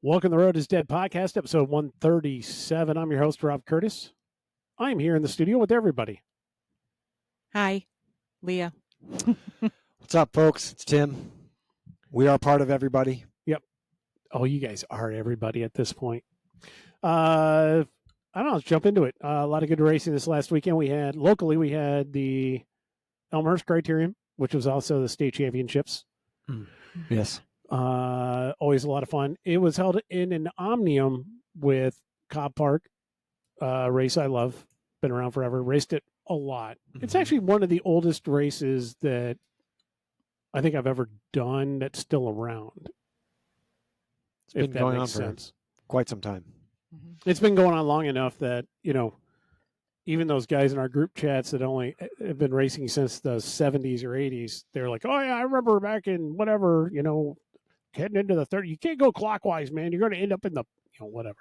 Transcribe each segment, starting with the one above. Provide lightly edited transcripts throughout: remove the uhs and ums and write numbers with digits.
Welcome to the Road is Dead podcast, episode 137. I'm your host, Rob Curtis. I'm here in the studio with everybody. Hi, Leah. What's up, folks? It's Tim. We are part of everybody. Yep. Oh, you guys are everybody at this point. I don't know. Let's jump into it. A lot of good racing this last weekend. We had the Elmhurst Criterium, which was also the state championships. Yes. Always a lot of fun. It was held in an Omnium with Cobb Park, race I love. Been around forever. Raced it a lot. Mm-hmm. It's actually one of the oldest races that I think I've ever done that's still around. It's been going on for quite some time. Mm-hmm. It's been going on long enough that, even those guys in our group chats that only have been racing since the 70s or 80s, they're like, oh, yeah, I remember back in whatever, heading into the 30s. You can't go clockwise, man. You're going to end up in the, whatever.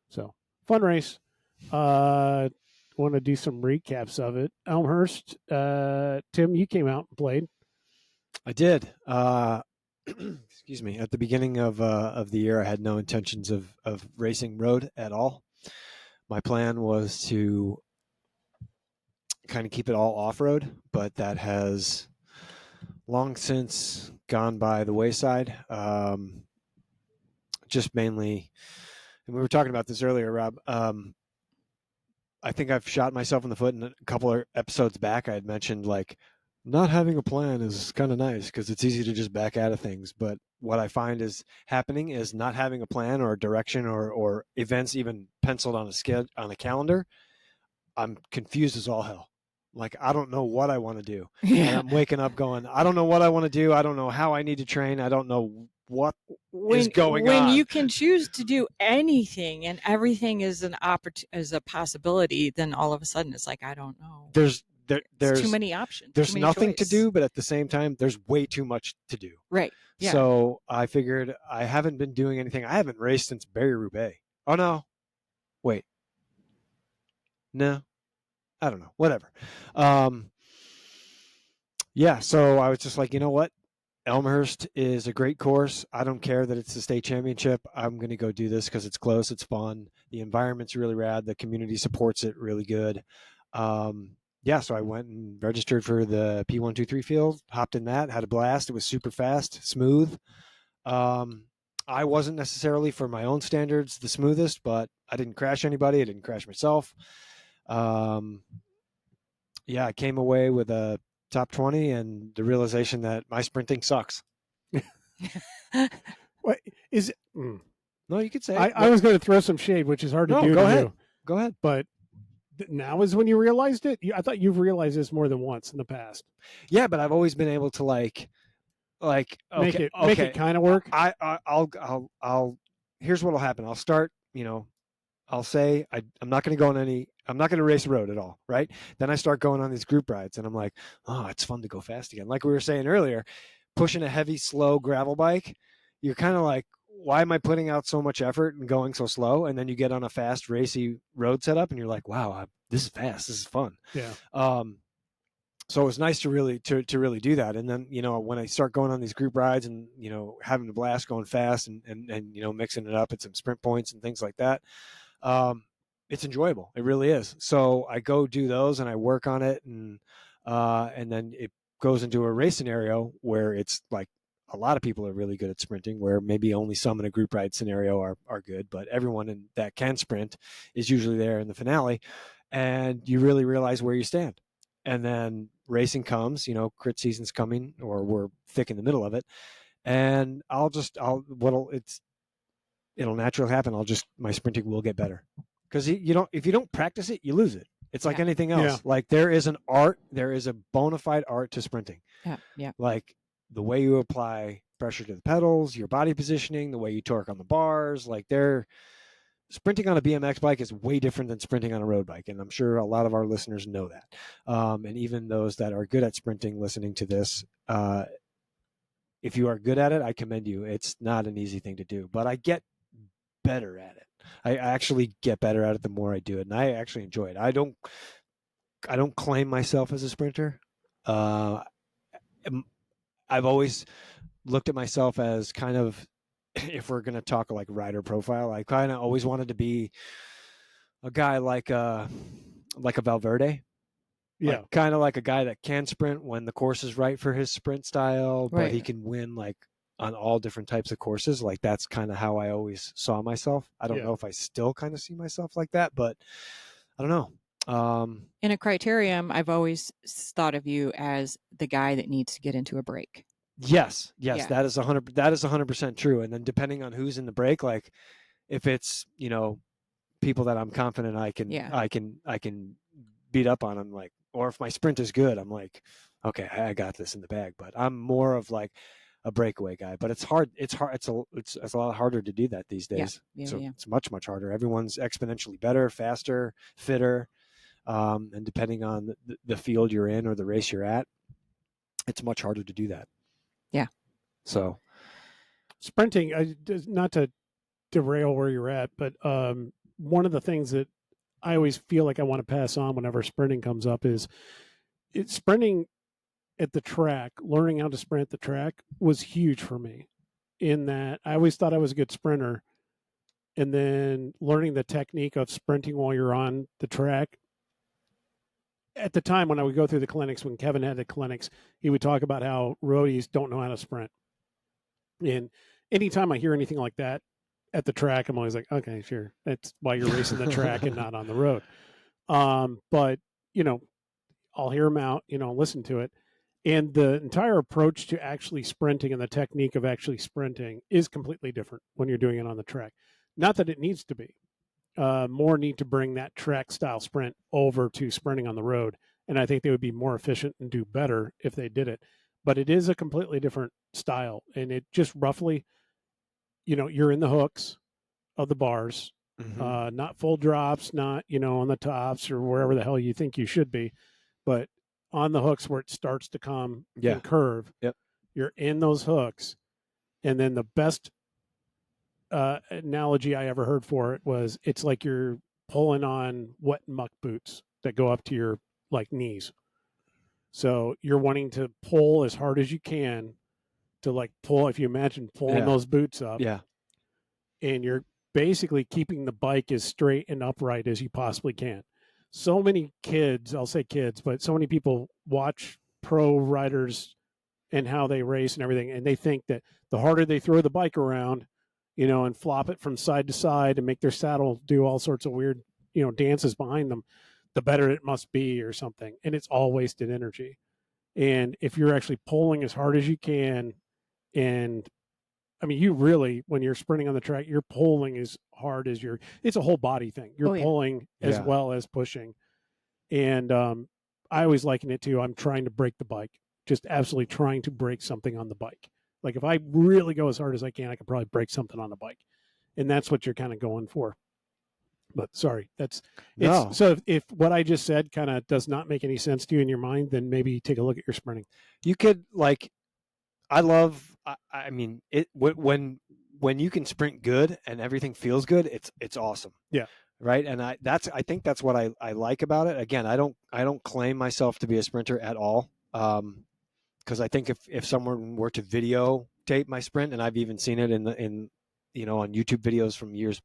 So, fun race. Want to do some recaps of it. Elmhurst, Tim, you came out and played. I did. Excuse me. At the beginning of the year, I had no intentions of racing road at all. My plan was to kind of keep it all off-road, but that has long since gone by the wayside. Just mainly, and we were talking about this earlier, Rob. I think I've shot myself in the foot in a couple of episodes back. I had mentioned like not having a plan is kind of nice because it's easy to just back out of things. But what I find is happening is not having a plan or a direction or events even penciled on a calendar. I'm confused as all hell. Like, I don't know what I want to do. Yeah. And I'm waking up going, I don't know what I want to do. I don't know how I need to train. I don't know what is going on. When you can choose to do anything and everything is is a possibility, then all of a sudden it's like, I don't know. There's too many options. There's nothing to do, but at the same time, there's way too much to do. Right. Yeah. So I figured I haven't been doing anything. I haven't raced since Barry-Roubaix. Oh, no. Wait. No. I don't know. Whatever. Yeah, so I was just like, you know what? Elmhurst is a great course. I don't care that it's the state championship. I'm going to go do this because it's close. It's fun. The environment's really rad. The community supports it really good. Yeah, so I went and registered for the P123 field, hopped in that, had a blast. It was super fast, smooth. I wasn't necessarily, for my own standards, the smoothest, but I didn't crash anybody. I didn't crash myself. Yeah, I came away with a top 20 and the realization that my sprinting sucks. What is it? No, you could say. I was going to throw some shade, which is hard to do. Go ahead. Go ahead. But now is when you realized it? I thought you've realized this more than once in the past. Yeah, but I've always been able to make it kind of work. I'll here's what'll happen. I'll start, I'll say I'm not going to go on I'm not going to race road at all, right? Then I start going on these group rides and I'm like, oh, it's fun to go fast again. Like we were saying earlier, pushing a heavy, slow gravel bike, you're kind of like, why am I putting out so much effort and going so slow? And then you get on a fast, racy road setup and you're like, wow, this is fast. This is fun. Yeah. So it was nice to really do that. And then, when I start going on these group rides and, having the blast going fast and mixing it up at some sprint points and things like that, it's enjoyable. It really is. So I go do those and I work on it and then it goes into a race scenario where it's like a lot of people are really good at sprinting, where maybe only some in a group ride scenario are good, but everyone that can sprint is usually there in the finale, and you really realize where you stand. And then racing comes, crit season's coming, or we're thick in the middle of it, and it'll naturally happen. My sprinting will get better. Because if you don't practice it, you lose it. It's like anything else. Yeah. Like there is an art, there is a bona fide art to sprinting. Yeah. Like the way you apply pressure to the pedals, your body positioning, the way you torque on the bars, sprinting on a BMX bike is way different than sprinting on a road bike. And I'm sure a lot of our listeners know that. And even those that are good at sprinting listening to this, if you are good at it, I commend you. It's not an easy thing to do, but I get better at it. I actually get better at it the more I do it, and I actually enjoy it. I don't claim myself as a sprinter. I've always looked at myself as kind of if we're going to talk like rider profile, I kind of always wanted to be a guy like a Valverde. Yeah. Like, kind of like a guy that can sprint when the course is right for his sprint style, but Right. he can win like on all different types of courses. Like that's kind of how I always saw myself. I don't Yeah. know if I still kind of see myself like that, but I don't know. In a criterium, I've always thought of you as the guy that needs to get into a break. Yes, Yeah. that is 100% true. And then depending on who's in the break, like if it's, you know, people that I'm confident I can beat up on them, like, or if my sprint is good, I'm like, okay, I got this in the bag. But I'm more of like a breakaway guy. But it's hard. It's a lot harder to do that these days. Yeah, So yeah. it's much harder. Everyone's exponentially better, faster, fitter, and depending on the field you're in or the race you're at, it's much harder to do that. Yeah. So Sprinting, not to derail where you're at, but one of the things that I always feel like I want to pass on whenever sprinting comes up is sprinting at the track. Learning how to sprint at the track was huge for me, in that I always thought I was a good sprinter, and then learning the technique of sprinting while you're on the track. At the time when I would go through the clinics, when Kevin had the clinics, he would talk about how roadies don't know how to sprint. And anytime I hear anything like that at the track, I'm always like, okay, sure. That's why you're racing the track and not on the road. But, you know, I'll hear him out, you know, listen to it. And the entire approach to actually sprinting and the technique of actually sprinting is completely different when you're doing it on the track. Not that it needs to be. More need to bring that track style sprint over to sprinting on the road. And I think they would be more efficient and do better if they did it. But it is a completely different style. And it just roughly, you know, you're in the hooks of the bars, not full drops, not, you know, on the tops or wherever the hell you think you should be, but on the hooks where it starts to come and curve. Yep. You're in those hooks. And then the best analogy I ever heard for it was it's like you're pulling on wet muck boots that go up to your like knees. So you're wanting to pull as hard as you can to like pull, if you imagine pulling those boots up. Yeah. And you're basically keeping the bike as straight and upright as you possibly can. So many kids, I'll say kids, but so many people watch pro riders and how they race and everything, and they think that the harder they throw the bike around, you know, and flop it from side to side and make their saddle do all sorts of weird, you know, dances behind them, the better it must be or something. And it's all wasted energy. And if you're actually pulling as hard as you can, and I mean, you really, when you're sprinting on the track, you're pulling as hard as it's a whole body thing. You're pulling as well as pushing. And I always liken it to, I'm trying to break the bike, just absolutely trying to break something on the bike. Like if I really go as hard as I can, I could probably break something on the bike. And that's what you're kind of going for. But sorry, so if what I just said kind of does not make any sense to you in your mind, then maybe take a look at your sprinting. You could like, I mean, it when you can sprint good and everything feels good, it's awesome. Yeah. Right. And I think that's what I like about it. Again, I don't claim myself to be a sprinter at all. Because I think if someone were to videotape my sprint, and I've even seen it in you know, on YouTube videos from years,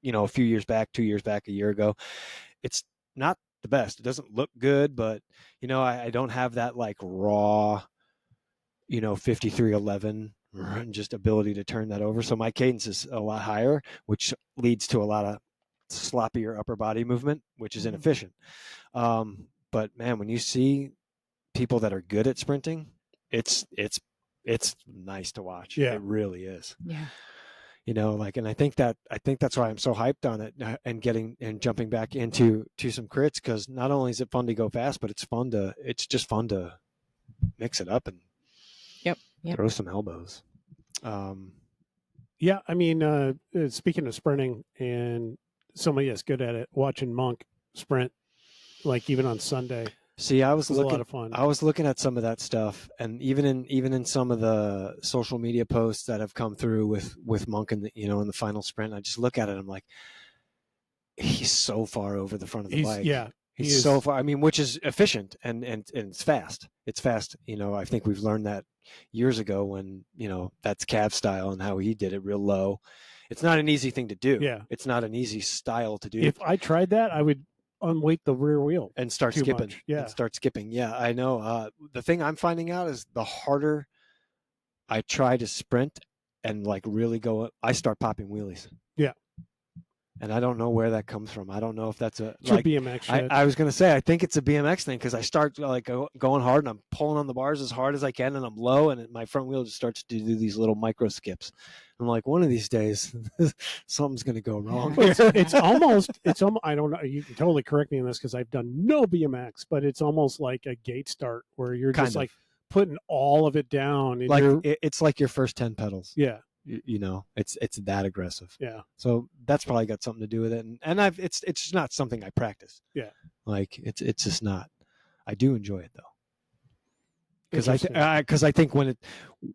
you know, a few years back, 2 years back, a year ago, it's not the best. It doesn't look good, but you know, I don't have that like raw, you know, 5311 just ability to turn that over. So my cadence is a lot higher, which leads to a lot of sloppier upper body movement, which is inefficient. But man, when you see people that are good at sprinting, it's nice to watch. Yeah. It really is. Yeah. You know, like, and I think that's why I'm so hyped on it and jumping back into some crits, because not only is it fun to go fast, but it's just fun to mix it up and throw some elbows. Yeah, I mean, speaking of sprinting and somebody that's good at it, watching Monk sprint, like even on Sunday. See, I was looking a lot of fun. I was looking at some of that stuff, and even in some of the social media posts that have come through with Monk in the, you know, in the final sprint, I just look at it, I'm like, he's so far over the front of the bike. Yeah. He's so far. I mean, which is efficient and it's fast. It's fast. You know, I think we've learned that years ago when, that's Cav style and how he did it real low. It's not an easy thing to do. Yeah. It's not an easy style to do. If I tried that, I would unweight the rear wheel and start too skipping. much. Yeah. And start skipping. Yeah, I know. The thing I'm finding out is the harder I try to sprint and like really go, I start popping wheelies. Yeah. And I don't know where that comes from. I don't know if that's It's your BMX shit. I was going to say, I think it's a BMX thing because I start like going hard and I'm pulling on the bars as hard as I can and I'm low and my front wheel just starts to do these little micro skips. I'm like, one of these days, something's going to go wrong. It's almost, I don't know. You can totally correct me on this because I've done no BMX, but it's almost like a gate start where you're Kind just of. like putting all of it down. And Like you're, it's like your first 10 pedals. yeah. It's that aggressive. Yeah. So that's probably got something to do with it. And it's just not something I practice. Yeah. Like it's just not. I do enjoy it though. Because Interesting. I think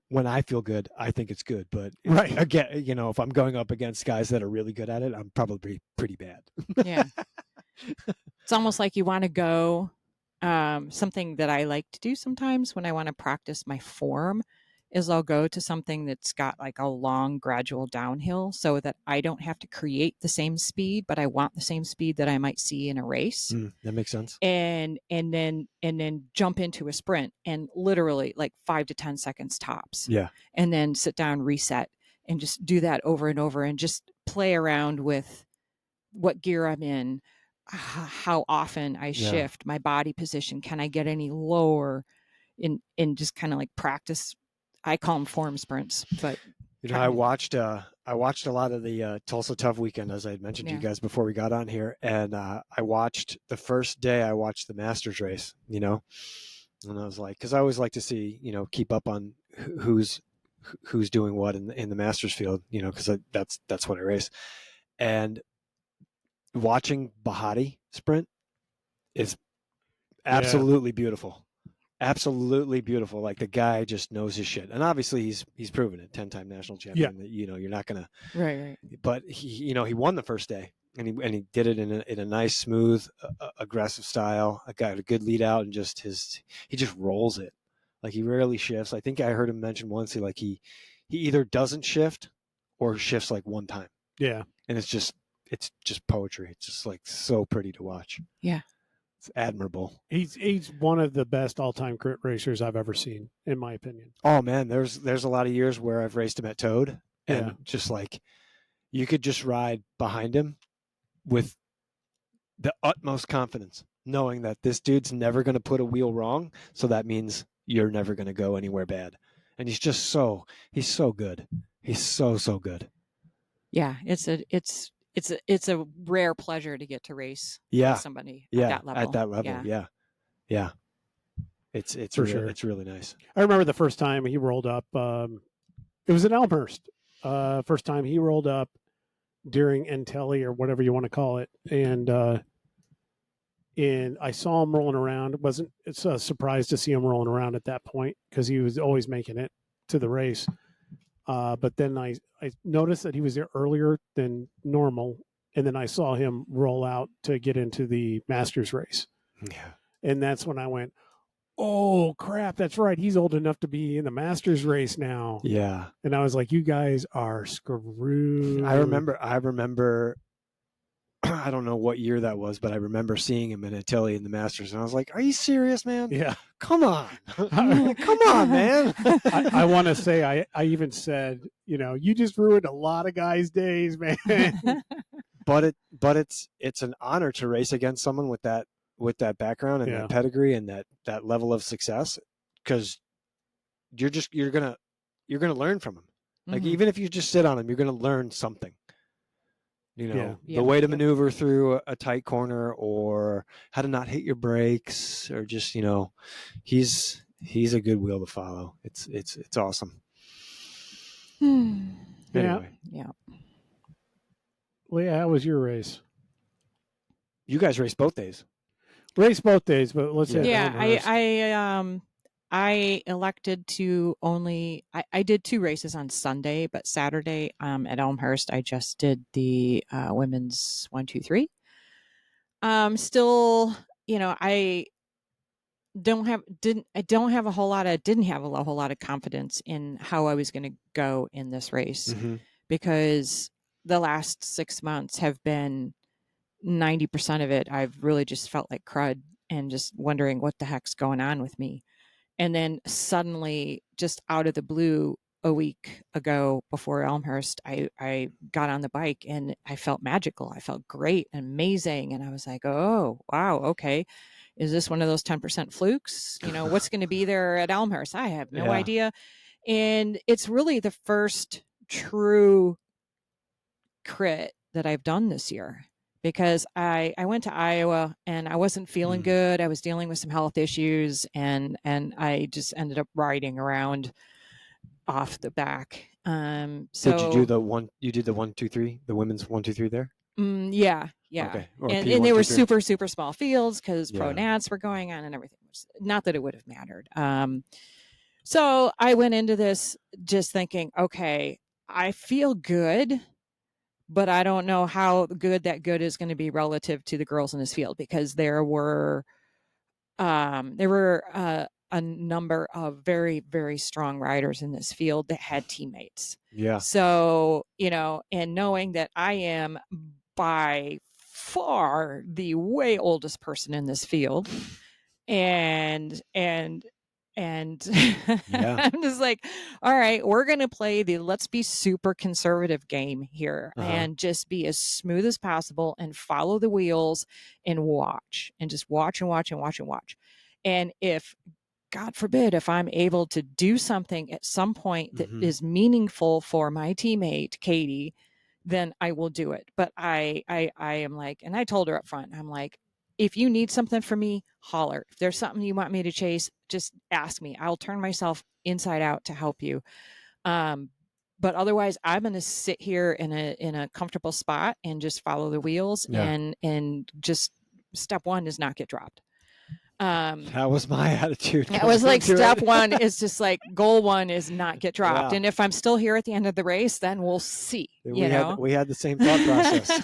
when I feel good, I think it's good. But Right. again, if I'm going up against guys that are really good at it, I'm probably pretty bad. Yeah. It's almost like you want to go. Something that I like to do sometimes when I want to practice my form is I'll go to something that's got like a long gradual downhill so that I don't have to create the same speed, but I want the same speed that I might see in a race. That makes sense. And then jump into a sprint and literally like 5 to 10 seconds tops. Yeah. And then sit down, reset, and just do that over and over and just play around with what gear I'm in, how often I shift my body position. Can I get any lower in just kind of like practice? I call them form sprints, but I watched a lot of the Tulsa Tough Weekend, as I had mentioned to you guys before we got on here, and I watched the first day. I watched the Masters race, and I was like, because I always like to see, keep up on who's doing what in the Masters field, because that's what I race, and watching Bahati sprint is absolutely beautiful. Absolutely beautiful. Like the guy just knows his shit, and obviously he's proven it. 10-time national champion. That you're not gonna. Right. But he won the first day, and he did it in a nice, smooth, aggressive style. A guy with a good lead out, and he just rolls it. Like he rarely shifts. I think I heard him mention once he either doesn't shift or shifts like one time. Yeah. And it's just poetry. It's just like so pretty to watch. Yeah. It's admirable. He's one of the best all-time crit racers I've ever seen, in my opinion. Oh man, there's a lot of years where I've raced him at Toad, and just like you could just ride behind him with the utmost confidence, knowing that this dude's never going to put a wheel wrong, so that means you're never going to go anywhere bad. And he's so good. He's so good. Yeah, it's a rare pleasure to get to race with somebody at that level. At that level, yeah. It's For really, sure. It's really nice. I remember the first time he rolled up. It was in Elmhurst. First time he rolled up during Entelli or whatever you want to call it, and I saw him rolling around. It's a surprise to see him rolling around at that point because he was always making it to the race. But then I noticed that he was there earlier than normal, and then I saw him roll out to get into the Masters race. Yeah. And that's when I went, oh, crap, that's right. He's old enough to be in the Masters race now. Yeah. And I was like, you guys are screwed. I remember, I don't know what year that was, but I remember seeing him in Antilli in the Masters, and I was like, are you serious, man? Yeah. Come on. Come on, man. I want to say, I even said, you just ruined a lot of guys' days, man. But it's an honor to race against someone with that background and that pedigree and that level of success, because you're gonna learn from him. Like even if you just sit on him, you're gonna learn something. The way to maneuver through a tight corner, or how to not hit your brakes, or just he's a good wheel to follow. It's awesome. Anyway. Yeah. Leah, how was your race? You guys raced both days. Race both days, but let's say I elected to only. I did 2 races on Sunday, but Saturday at Elmhurst I just did the women's 1, 2, 3. Still, didn't have a whole lot of confidence in how I was going to go in this race, because the last 6 months have been 90% of it. I've really just felt like crud and just wondering what the heck's going on with me. And then suddenly, just out of the blue, a week ago before Elmhurst, I got on the bike and I felt magical. I felt great and amazing. And I was like, oh, wow, okay. Is this one of those 10% flukes? What's going to be there at Elmhurst? I have no idea. And it's really the first true crit that I've done this year, because I went to Iowa and I wasn't feeling good. I was dealing with some health issues, and I just ended up riding around off the back. So did you do the one? You did the 1-2-3, the women's 1-2-3 there? Yeah. Okay. And they were super, super small fields because pro nats were going on and everything. Not that it would have mattered. So I went into this just thinking, okay, I feel good, but I don't know how good that good is going to be relative to the girls in this field, because there were a number of very, very strong riders in this field that had teammates. Yeah. So, and knowing that I am by far the way oldest person in this field, and I'm just like, all right, we're going to play let's be super conservative game here, and just be as smooth as possible and follow the wheels and watch, and just watch and watch and watch and watch. And if, God forbid, if I'm able to do something at some point that is meaningful for my teammate, Katie, then I will do it. But I am like, and I told her up front, I'm like, if you need something from me, holler. If there's something you want me to chase, just ask me. I'll turn myself inside out to help you. But otherwise, I'm going to sit here in a comfortable spot and just follow the wheels, and just step one is not get dropped. That was my attitude. It was like step one is just like, goal one is not get dropped. Yeah. And if I'm still here at the end of the race, then we'll see. We had the same thought process.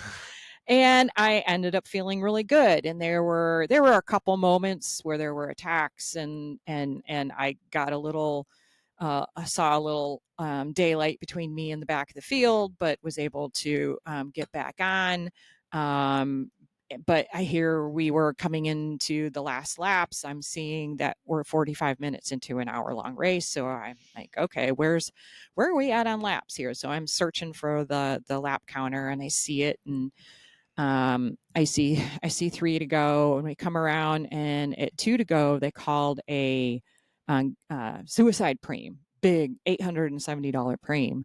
And I ended up feeling really good. And there were a couple moments where there were attacks, and I got a little, I saw a little daylight between me and the back of the field, but was able to get back on. But I hear we were coming into the last laps. I'm seeing that we're 45 minutes into an hour-long race. So I'm like, okay, where are we at on laps here? So I'm searching for the lap counter, and I see it, and I see 3 to go, and we come around, and at 2 to go, they called a suicide preem, big $870 preem,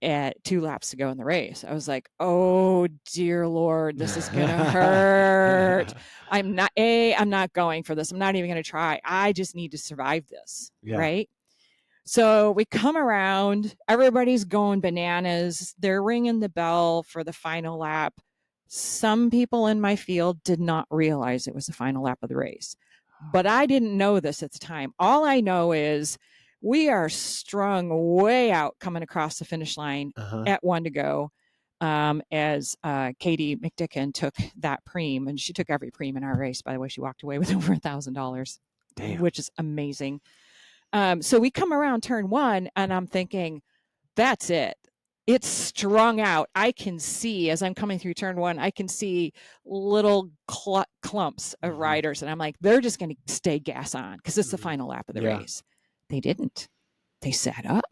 at 2 laps to go in the race. I was like, oh dear Lord, this is going to hurt. I'm not going for this. I'm not even going to try. I just need to survive this. Yeah. Right. So we come around, everybody's going bananas. They're ringing the bell for the final lap. Some people in my field did not realize it was the final lap of the race, but I didn't know this at the time. All I know is we are strung way out coming across the finish line at 1 to go, as Katie McDicken took that preem, and she took every preem in our race. By the way, she walked away with over $1,000, which is amazing. So we come around turn 1, and I'm thinking, that's it. It's strung out. I can see, as I'm coming through turn 1, I can see little clumps of riders, and I'm like, they're just going to stay gas on because it's the final lap of the race. They didn't. They sat up.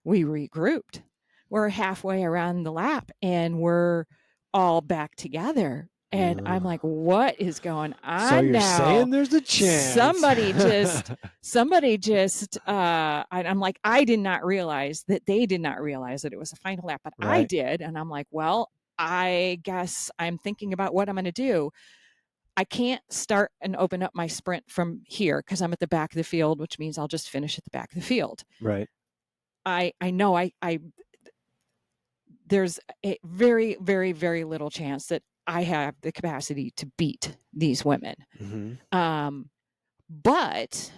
We regrouped. We're halfway around the lap, and we're all back together. And I'm like, what is going on? So you're saying there's a chance. Somebody just, I'm like, I did not realize that they did not realize that it was a final lap, but I did. And I'm like, well, I guess I'm thinking about what I'm going to do. I can't start and open up my sprint from here because I'm at the back of the field, which means I'll just finish at the back of the field. Right. I know there's a very, very, very little chance that I have the capacity to beat these women. But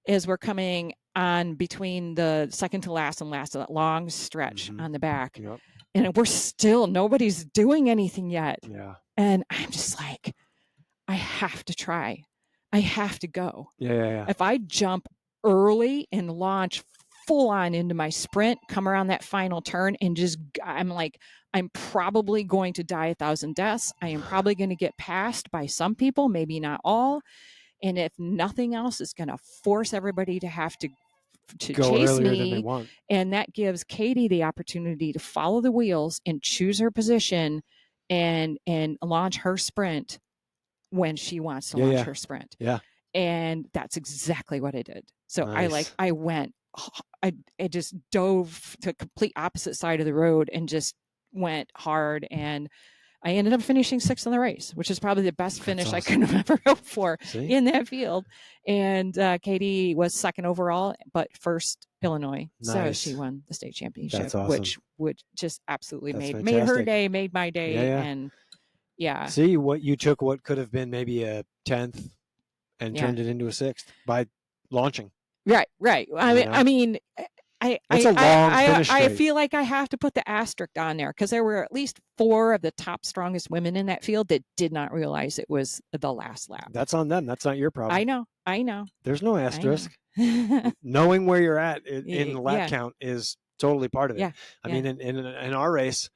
as we're coming on between the second to last and last, that long stretch on the back, and we're still, nobody's doing anything yet. Yeah. And I'm just like, I have to try. I have to go. Yeah. If I jump early and launch full on into my sprint, come around that final turn and I'm probably going to die 1,000 deaths. I am probably going to get passed by some people, maybe not all. And if nothing else, it's going to force everybody to have to Go chase earlier than they me. want. And that gives Katie the opportunity to follow the wheels and choose her position and launch her sprint when she wants to launch her sprint. Yeah. And that's exactly what I did. So Nice. I just dove to complete opposite side of the road and just went hard, and I ended up finishing 6th in the race, which is probably the best finish awesome. I could have ever hoped for See? in that field. And Katie was 2nd overall, but 1st Illinois. Nice. So she won the state championship, That's awesome. which just absolutely That's made her fantastic. day, made my day. Yeah. And yeah. See what you took, what could have been maybe a 10th and turned it into a 6th by launching. Right. I mean, That's a long finish I straight. feel like I have to put the asterisk on there because there were at least 4 of the top strongest women in that field that did not realize it was the last lap. That's on them. That's not your problem. I know. There's no asterisk. Knowing where you're at in the lap count is totally part of it. Yeah. I mean, in our race,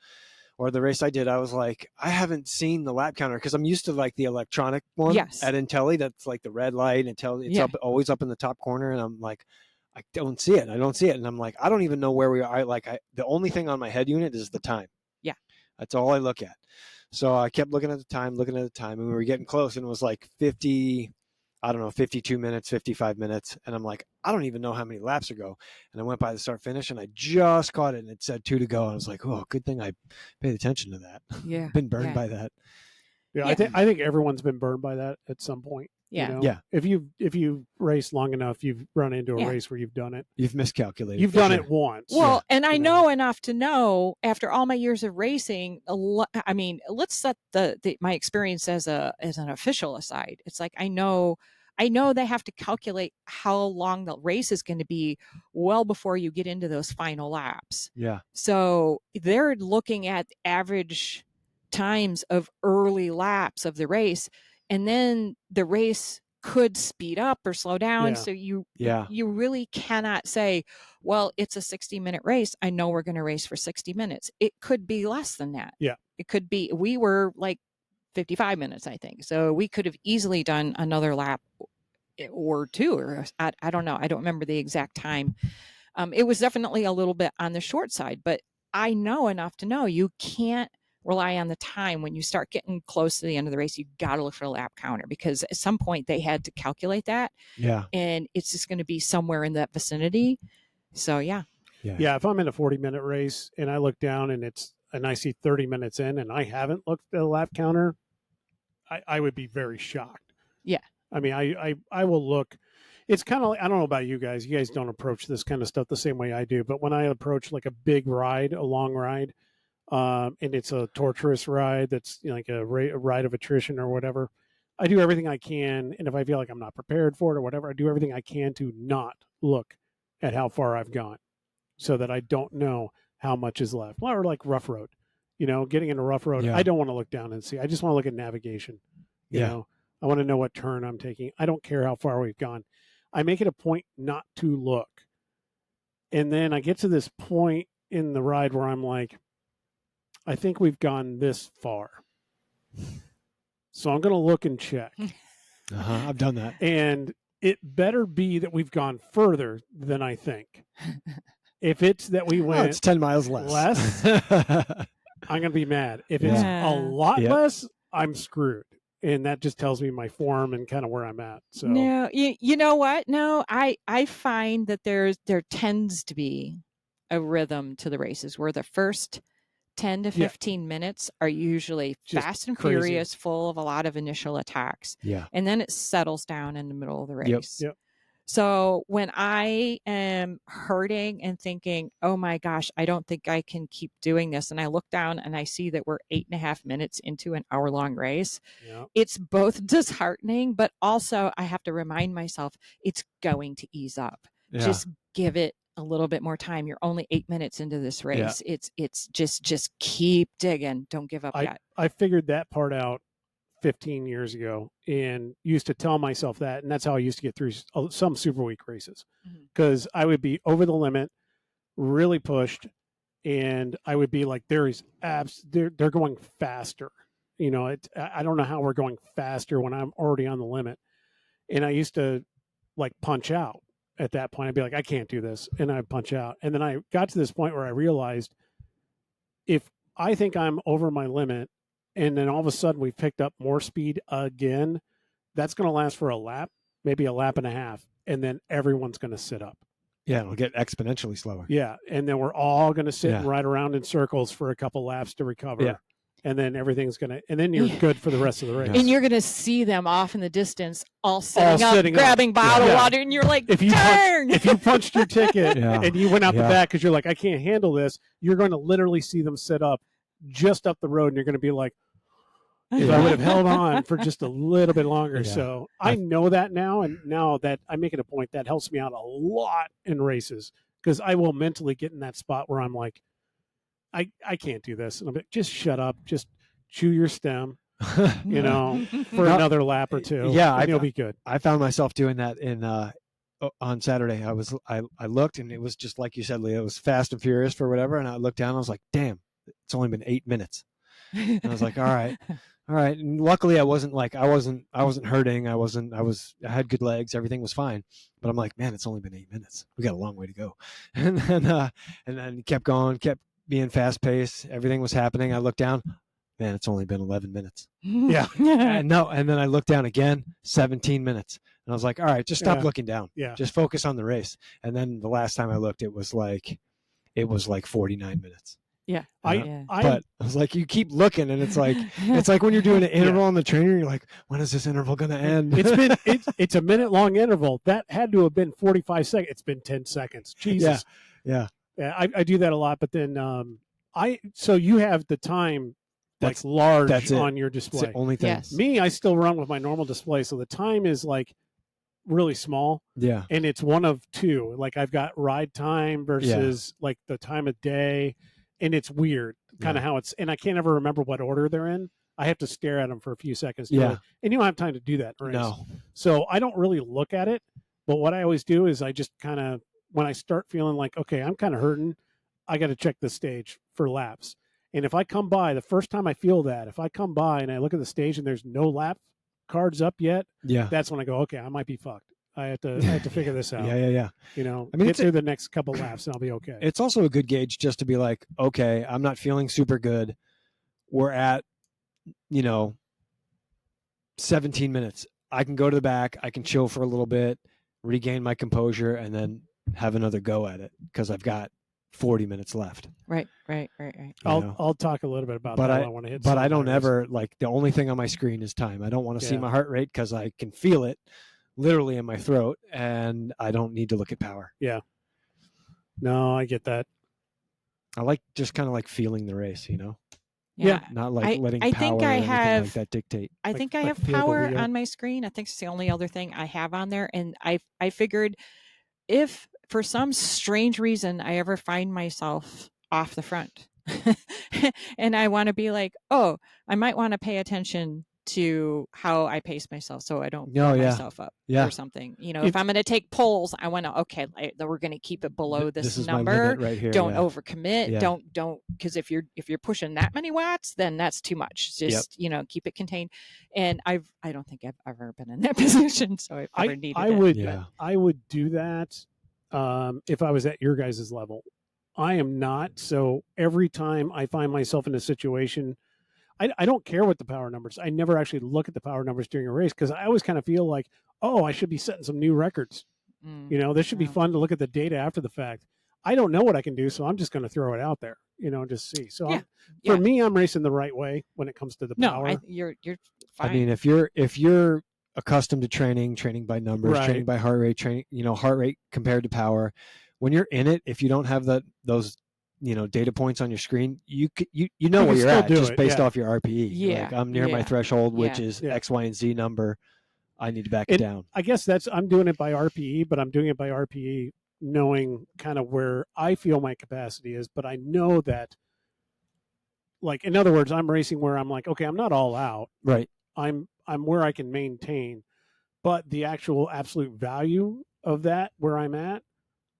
or the race I did, I was like, I haven't seen the lap counter because I'm used to like the electronic one at Intelli. That's like the red light and it's up, always up in the top corner. And I'm like, I don't see it. And I'm like, I don't even know where we are. The only thing on my head unit is the time. Yeah. That's all I look at. So I kept looking at the time, and we were getting close, and it was like 52 minutes, 55 minutes. And I'm like, I don't even know how many laps ago. And I went by the start finish and I just caught it and it said 2 to go. And I was like, oh, good thing I paid attention to that. Yeah. Been burned by that. Yeah. I think everyone's been burned by that at some point. Yeah. You know? Yeah. If you've raced long enough, you've run into a race where you've done it. You've miscalculated. You've done it once. Well, and I know enough to know after all my years of racing, I mean, let's set my experience as an official aside. It's like, I know they have to calculate how long the race is going to be well before you get into those final laps. Yeah. So they're looking at average times of early laps of the race, and then the race could speed up or slow down. Yeah. So you really cannot say, well, it's a 60-minute race. I know we're going to race for 60 minutes. It could be less than that. Yeah. It could be, we were like 55 minutes, I think. So we could have easily done another lap or 2, or I don't know. I don't remember the exact time. It was definitely a little bit on the short side, but I know enough to know you can't rely on the time. When you start getting close to the end of the race, you got to look for a lap counter, because at some point they had to calculate that. Yeah. And it's just going to be somewhere in that vicinity. So yeah. If I'm in a 40-minute race and I look down and I see 30 minutes in and I haven't looked at a lap counter, I would be very shocked. Yeah. I mean, I will look. It's kind of like, I don't know about you guys. You guys don't approach this kind of stuff the same way I do. But when I approach like a big ride, a long ride, and it's a torturous ride that's like a ride of attrition or whatever, I do everything I can. And if I feel like I'm not prepared for it or whatever, I do everything I can to not look at how far I've gone, so that I don't know how much is left. Or like rough road, getting into rough road. Yeah. I don't want to look down and see. I just want to look at navigation. You know, I want to know what turn I'm taking. I don't care how far we've gone. I make it a point not to look. And then I get to this point in the ride where I'm like, I think we've gone this far. So I'm going to look and check. I've done that. And it better be that we've gone further than I think. If it's that we went it's 10 miles less. I'm going to be mad. If it's a lot less, I'm screwed. And that just tells me my form and kind of where I'm at. So no, you know what? No, I find that there tends to be a rhythm to the races where the first 10 to 15 minutes are usually just fast and crazy. furious, full of a lot of initial attacks. Yeah. And then it settles down in the middle of the race. Yep. So when I am hurting and thinking, oh my gosh, I don't think I can keep doing this, and I look down and I see that we're 8.5 minutes into an hour-long race, it's both disheartening, but also I have to remind myself it's going to ease up. Yeah. Just give it a little bit more time. You're only 8 minutes into this race. It's just keep digging. Don't give up yet. I figured that part out 15 years ago, and used to tell myself that, and that's how I used to get through some super week races, because I would be over the limit, really pushed, and I would be like, they're going faster. You know, I don't know how we're going faster when I'm already on the limit. And I used to like punch out at that point. I'd be like, I can't do this. And I'd punch out. And then I got to this point where I realized if I think I'm over my limit and then all of a sudden we've picked up more speed again, that's going to last for a lap, maybe a lap and a half. And then everyone's going to sit up. Yeah, it'll get exponentially slower. Yeah. And then we're all going to sit Yeah. and ride around in circles for a couple laps to recover. Yeah. And then everything's going to, and then you're good for the rest of the race. And you're going to see them off in the distance, all sitting up, sitting up. grabbing bottled Yeah. water, and you're like, If you turn! if you punched your ticket Yeah. and you went out the Yeah. back because you're like, I can't handle this, you're going to literally see them sit up just up the road, and you're going to be like, if I would have held on for just a little bit longer. Yeah. So I know that now, and now that I'm making a point, that helps me out a lot in races, because I will mentally get in that spot where I'm like, I can't do this. And I'm like, just shut up, just chew your stem, you know, for No, another lap or two. yeah, and you'll be good. I found myself doing that in on Saturday. I looked, and it was just like you said, Leah. It was fast and furious for whatever, and I looked down. And I was like, damn, it's only been 8 minutes. And I was like, all right. And luckily, I wasn't hurting. I had good legs. Everything was fine. But I'm like, man, it's only been 8 minutes. We got a long way to go. And then kept going, kept being fast paced. Everything was happening. I looked down. Man, it's only been 11 minutes. Yeah. And then I looked down again, 17 minutes. And I was like, all right, just stop Yeah. looking down. Yeah. Just focus on the race. And then the last time I looked, it was like 49 minutes. Yeah. I But I was like, you keep looking, and it's like when you're doing an interval on the trainer, you're like, when is this interval going to end? it's a minute long interval. That had to have been 45 seconds. It's been 10 seconds. Jesus. Yeah. I do that a lot, but then so you have the time That's large it. on your It's display. the only thing. Yes. Me, I still run with my normal display, so the time is like really small, Yeah. and it's one of two. Like I've got ride time versus like the time of day, and it's weird kind of how it's, and I can't ever remember what order they're in. I have to stare at them for a few seconds. Yeah. And you don't have time to do that in a race. No. So I don't really look at it, but what I always do is I just kind of, when I start feeling like, okay, I'm kind of hurting, I got to check the stage for laps. And if I come by, the first time I feel that, if I come by and I look at the stage and there's no lap cards up yet, Yeah. that's when I go, okay, I might be fucked. I have to figure this out. Yeah. You know, I mean, get it's through the next couple laps and I'll be okay. It's also a good gauge just to be like, okay, I'm not feeling super good. We're at, 17 minutes. I can go to the back. I can chill for a little bit, regain my composure, and then have another go at it because I've got 40 minutes left. Right. I'll talk a little bit about that. I want to hit. But some I don't areas. ever like the only thing on my screen is time. I don't want to see Yeah. my heart rate because I can feel it literally in my throat, and I don't need to look at power. No, I get that. I like just kind of like feeling the race, Yeah. not like letting I power think or I anything have- like that dictate. I Like- think I like have feel the power wheel. on my screen. I think it's the only other thing I have on there. And I figured if for some strange reason I ever find myself off the front and I want to be like, oh, I might want to pay attention to how I pace myself so I don't blow myself up or something. If I'm going to take polls, I want to, okay, we're going to keep it below this is number. my limit right here. Don't yeah. overcommit. Yeah. Don't because if you're pushing that many watts, then that's too much. Just keep it contained. And I don't think I've ever been in that position, so I've never needed I it. would Yeah. I would do that if I was at your guys' level. I am not. So every time I find myself in a situation, I don't care what the power numbers. I never actually look at the power numbers during a race because I always kind of feel like, oh, I should be setting some new records. This should be Yeah. fun to look at the data after the fact. I don't know what I can do, so I'm just going to throw it out there, just see. So Yeah. for me, I'm racing the right way when it comes to the power. No, you're fine. I mean, if you're accustomed to training by numbers, Right. training by heart rate, heart rate compared to power, when you're in it, if you don't have those data points on your screen, you know where can you're still at do just it, based yeah. off your RPE. Yeah, Like I'm near my yeah, threshold, which yeah. is Yeah. X, Y, and Z number. I need to back And it down. I guess I'm doing it by RPE, but I'm doing it by RPE knowing kind of where I feel my capacity is. But I know that, like, in other words, I'm racing where I'm like, okay, I'm not all out. Right. I'm where I can maintain, but the actual absolute value of that where I'm at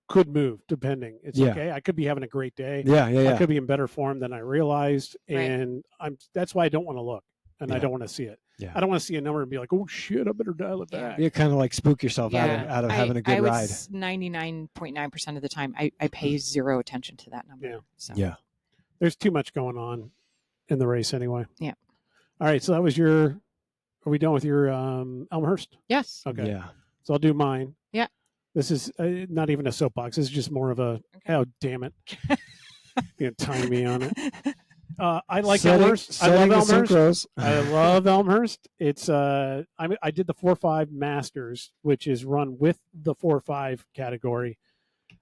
could move depending. It's Yeah. okay. I could be having a great day. Yeah. I could be in better form than I realized, Right. and that's why I don't want to look, and I Yeah. don't want to see it. Yeah. I don't want to see a number and be like, oh shit, I better dial it Yeah. back. You kind of like spook yourself out of having a good ride. 99.9% of the time, I pay zero attention to that number. Yeah. So. Yeah. There's too much going on in the race anyway. Yeah. All right. So that was your. Are we done with your Elmhurst? Yes. Okay. Yeah. So I'll do mine. Yeah. This is not even a soapbox. This is just more of a. Okay. Oh damn it! You're tying me on it. I like Setting- Elmhurst. I love setting the Elmhurst. synchros. I love Elmhurst. It's I did the 4-5 Masters, which is run with the 4-5 category.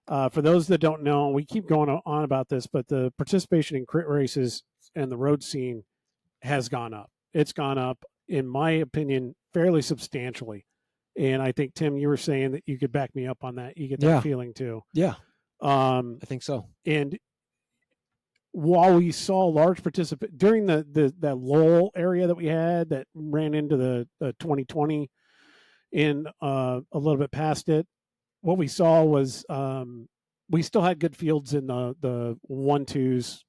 For those that don't know, we keep going on about this, but the participation in crit races and the road scene has gone up. It's gone up, in my opinion, fairly substantially. And I think, Tim, you were saying that you could back me up on that. You get that Yeah. feeling too. Yeah, I think so. And while we saw large participant during that lull area that we had that ran into the 2020 and a little bit past it, what we saw was we still had good fields in the 1-2s,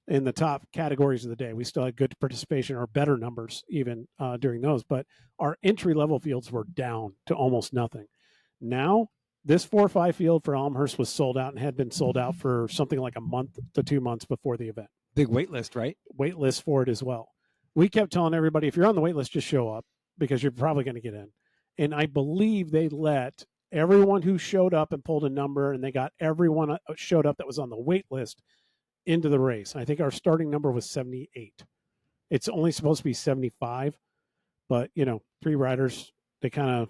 in the top categories of the day. We still had good participation or better numbers even during those, but our entry level fields were down to almost nothing. Now, this 4-5 field for Elmhurst was sold out and had been sold out for something like a month to 2 months before the event. Big wait list, right? Wait list for it as well. We kept telling everybody, if you're on the wait list, just show up because you're probably going to get in. And I believe they let everyone who showed up and pulled a number, and they got everyone showed up that was on the wait list into the race. I think our starting number was 78. It's only supposed to be 75, but 3 riders, they kind of,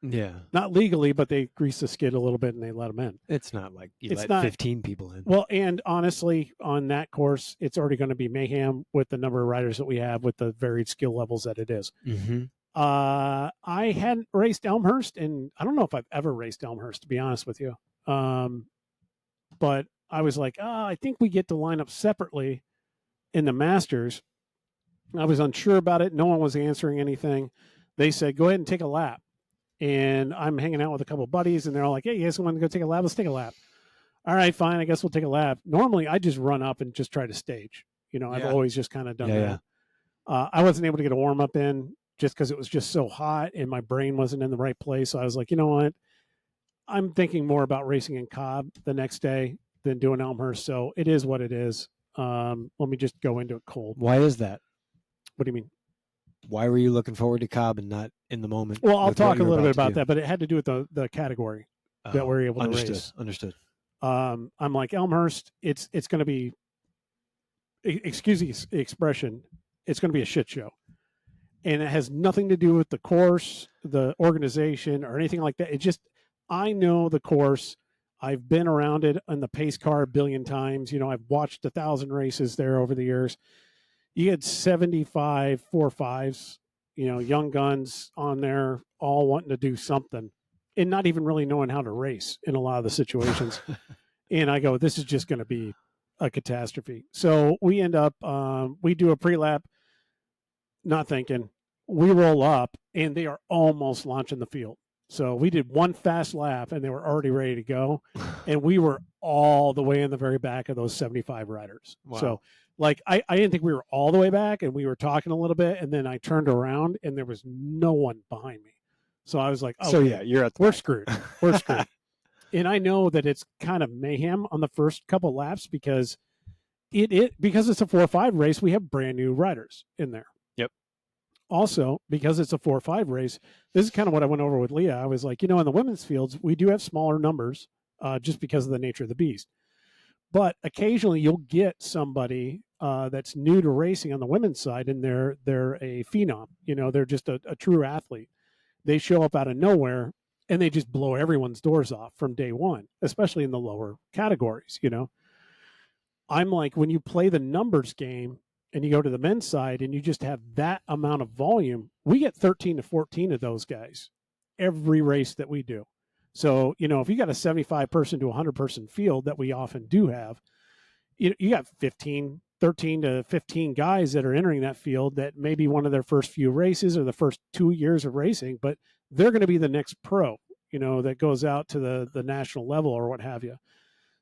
Yeah. not legally, but they greased the skid a little bit and they let them in. It's not like you It's let not- 15 people in. Well, and honestly, on that course, it's already going to be mayhem with the number of riders that we have with the varied skill levels that it is. Mm-hmm. I hadn't raced Elmhurst, and I don't know if I've ever raced Elmhurst, to be honest with you. But I was like, I think we get to line up separately in the Masters. I was unsure about it. No one was answering anything. They said, go ahead and take a lap. And I'm hanging out with a couple of buddies, and they're all like, hey, you guys want to go take a lap? Let's take a lap. All right, fine. I guess we'll take a lap. Normally, I just run up and just try to stage. I've Yeah. always just kind of done Yeah, that. I wasn't able to get a warm up in just because it was just so hot and my brain wasn't in the right place. So I was like, you know what? I'm thinking more about racing in Cobb the next day than doing Elmhurst. So it is what it is. Let me just go into it cold. Why is that? What do you mean? Why were you looking forward to Cobb and not in the moment? Well, I'll with what talk a you were little bit to about do? that, but it had to do with the category that Oh, we're able to understood. race. Understood. I'm like, Elmhurst, it's going to be, excuse the expression, it's going to be a shit show. And it has nothing to do with the course, the organization, or anything like that. It just, I know the course. I've been around it on the pace car a billion times. I've watched 1,000 races there over the years. You had 75 4-5s, young guns on there, all wanting to do something and not even really knowing how to race in a lot of the situations. And I go, this is just going to be a catastrophe. So we end up, we do a pre-lap, not thinking. We roll up, and they are almost launching the field. So we did one fast lap, and they were already ready to go. And we were all the way in the very back of those 75 riders. Wow. So, I didn't think we were all the way back, and we were talking a little bit, and then I turned around, and there was no one behind me. So I was like, So okay, yeah, you're at the we're back. screwed. We're screwed. And I know that it's kind of mayhem on the first couple laps because because it's a 4-5 race, we have brand new riders in there. Yep. Also, because it's a 4-5 race, this is kind of what I went over with Leah. I was like, in the women's fields, we do have smaller numbers just because of the nature of the beast. But occasionally you'll get somebody that's new to racing on the women's side, and they're a phenom. They're just a true athlete. They show up out of nowhere, and they just blow everyone's doors off from day one, especially in the lower categories. I'm like, when you play the numbers game and you go to the men's side and you just have that amount of volume, we get 13 to 14 of those guys every race that we do. So, if you got a 75 person to 100 person field that we often do have, you got 15, 13 to 15 guys that are entering that field that may be one of their first few races or the first 2 years of racing, but they're going to be the next pro, that goes out to the national level or what have you.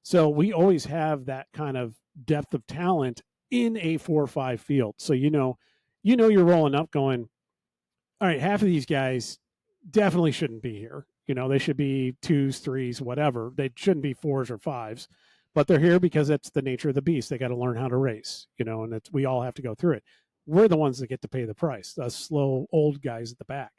So we always have that kind of depth of talent in a 4 or 5 field. So you're rolling up going, all right, half of these guys definitely shouldn't be here. They should be 2s, 3s, whatever. They shouldn't be 4s or 5s, but they're here because that's the nature of the beast. They got to learn how to race, and we all have to go through it. We're the ones that get to pay the price, the slow old guys at the back.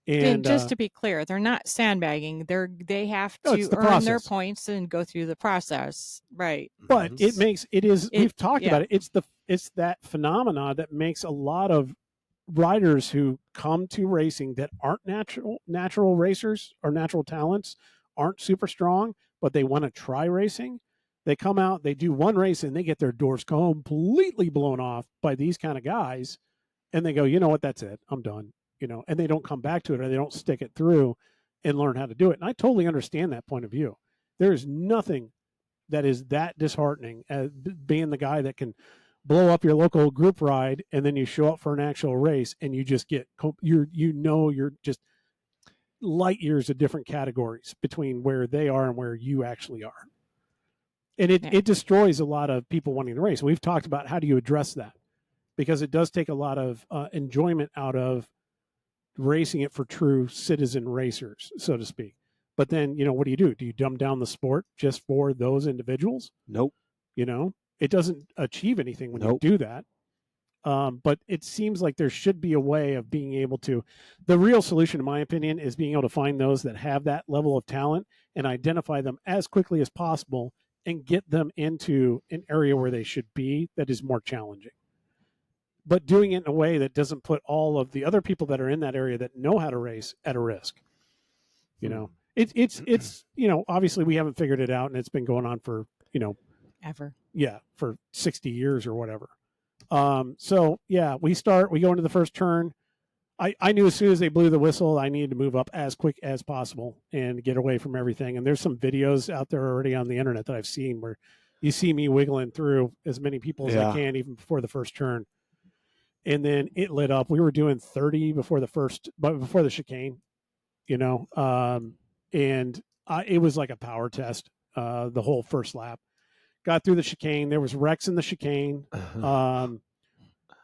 And just to be clear, they're not sandbagging. They have to earn process. their points and go through the process, right? But we've talked about it. It's that phenomena that makes a lot of riders who come to racing that aren't natural racers or natural talents, aren't super strong, but they want to try racing. They come out, they do one race, and they get their doors completely blown off by these kind of guys, and they go, you know what, that's it, I'm done. And they don't come back to it, or they don't stick it through and learn how to do it. And I totally understand that point of view. There is nothing that is that disheartening as being the guy that can blow up your local group ride, and then you show up for an actual race and you just get you're just light years of different categories between where they are and where you actually are. And it destroys a lot of people wanting to race. We've talked about how do you address that, because it does take a lot of enjoyment out of racing it for true citizen racers, so to speak. But then, what do? Do you dumb down the sport just for those individuals? Nope. It doesn't achieve anything when Nope. you do that. But it seems like there should be a way of being able to, the real solution, in my opinion, is being able to find those that have that level of talent and identify them as quickly as possible and get them into an area where they should be that is more challenging. But doing it in a way that doesn't put all of the other people that are in that area that know how to race at a risk. It's obviously we haven't figured it out, and it's been going on for, ever. Yeah, for 60 years or whatever. So yeah, we go into the first turn. I knew as soon as they blew the whistle, I needed to move up as quick as possible and get away from everything. And there's some videos out there already on the internet that I've seen where you see me wiggling through as many people as I can, even before the first turn. And then it lit up. We were doing 30 before the chicane, and it was like a power test, the whole first lap. Got through the chicane. There was wrecks in the chicane.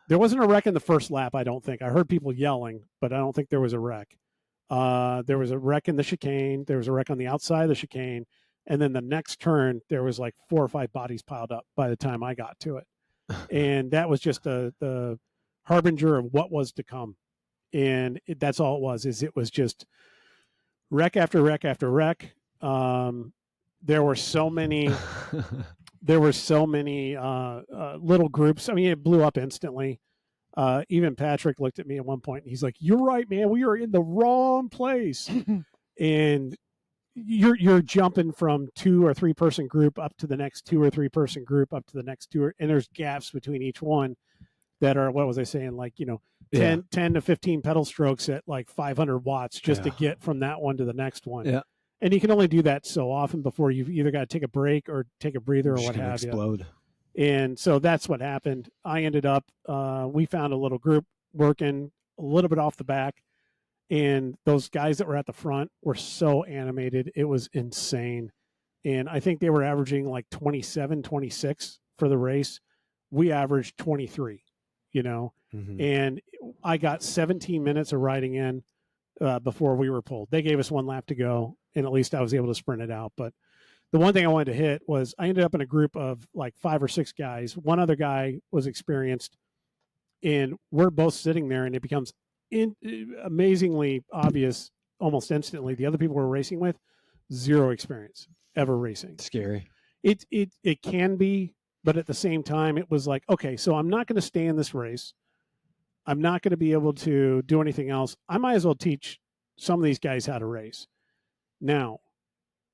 There wasn't a wreck in the first lap, I don't think. I heard people yelling, but I don't think there was a wreck. There was a wreck in the chicane. There was a wreck on the outside of the chicane. And then the next turn, there was like 4 or 5 bodies piled up by the time I got to it. And that was just the harbinger of what was to come. And that's all it was, it was just wreck after wreck after wreck. There were so many little groups. I mean, it blew up instantly. Even Patrick looked at me at one point and he's like, "You're right, man. We are in the wrong place." And you're jumping from 2 or 3 person group up to the next 2 or 3 person group up to the next 2, and there's gaps between each one that are, what was I saying? Like, 10 to 15 pedal strokes at like 500 watts just to get from that one to the next one. Yeah. And you can only do that so often before you've either got to take a break or take a breather or what have you. And so that's what happened. I ended up, we found a little group working a little bit off the back, and those guys that were at the front were so animated. It was insane. And I think they were averaging like 27, 26 for the race. We averaged 23, and I got 17 minutes of riding in before we were pulled. They gave us 1 lap to go, and at least I was able to sprint it out. But the one thing I wanted to hit was I ended up in a group of like 5 or 6 guys. One other guy was experienced, and we're both sitting there, and it becomes amazingly obvious almost instantly. The other people we're racing with, 0 experience ever racing. Scary. It can be, but at the same time, it was like, okay, so I'm not going to stay in this race. I'm not going to be able to do anything else. I might as well teach some of these guys how to race. Now,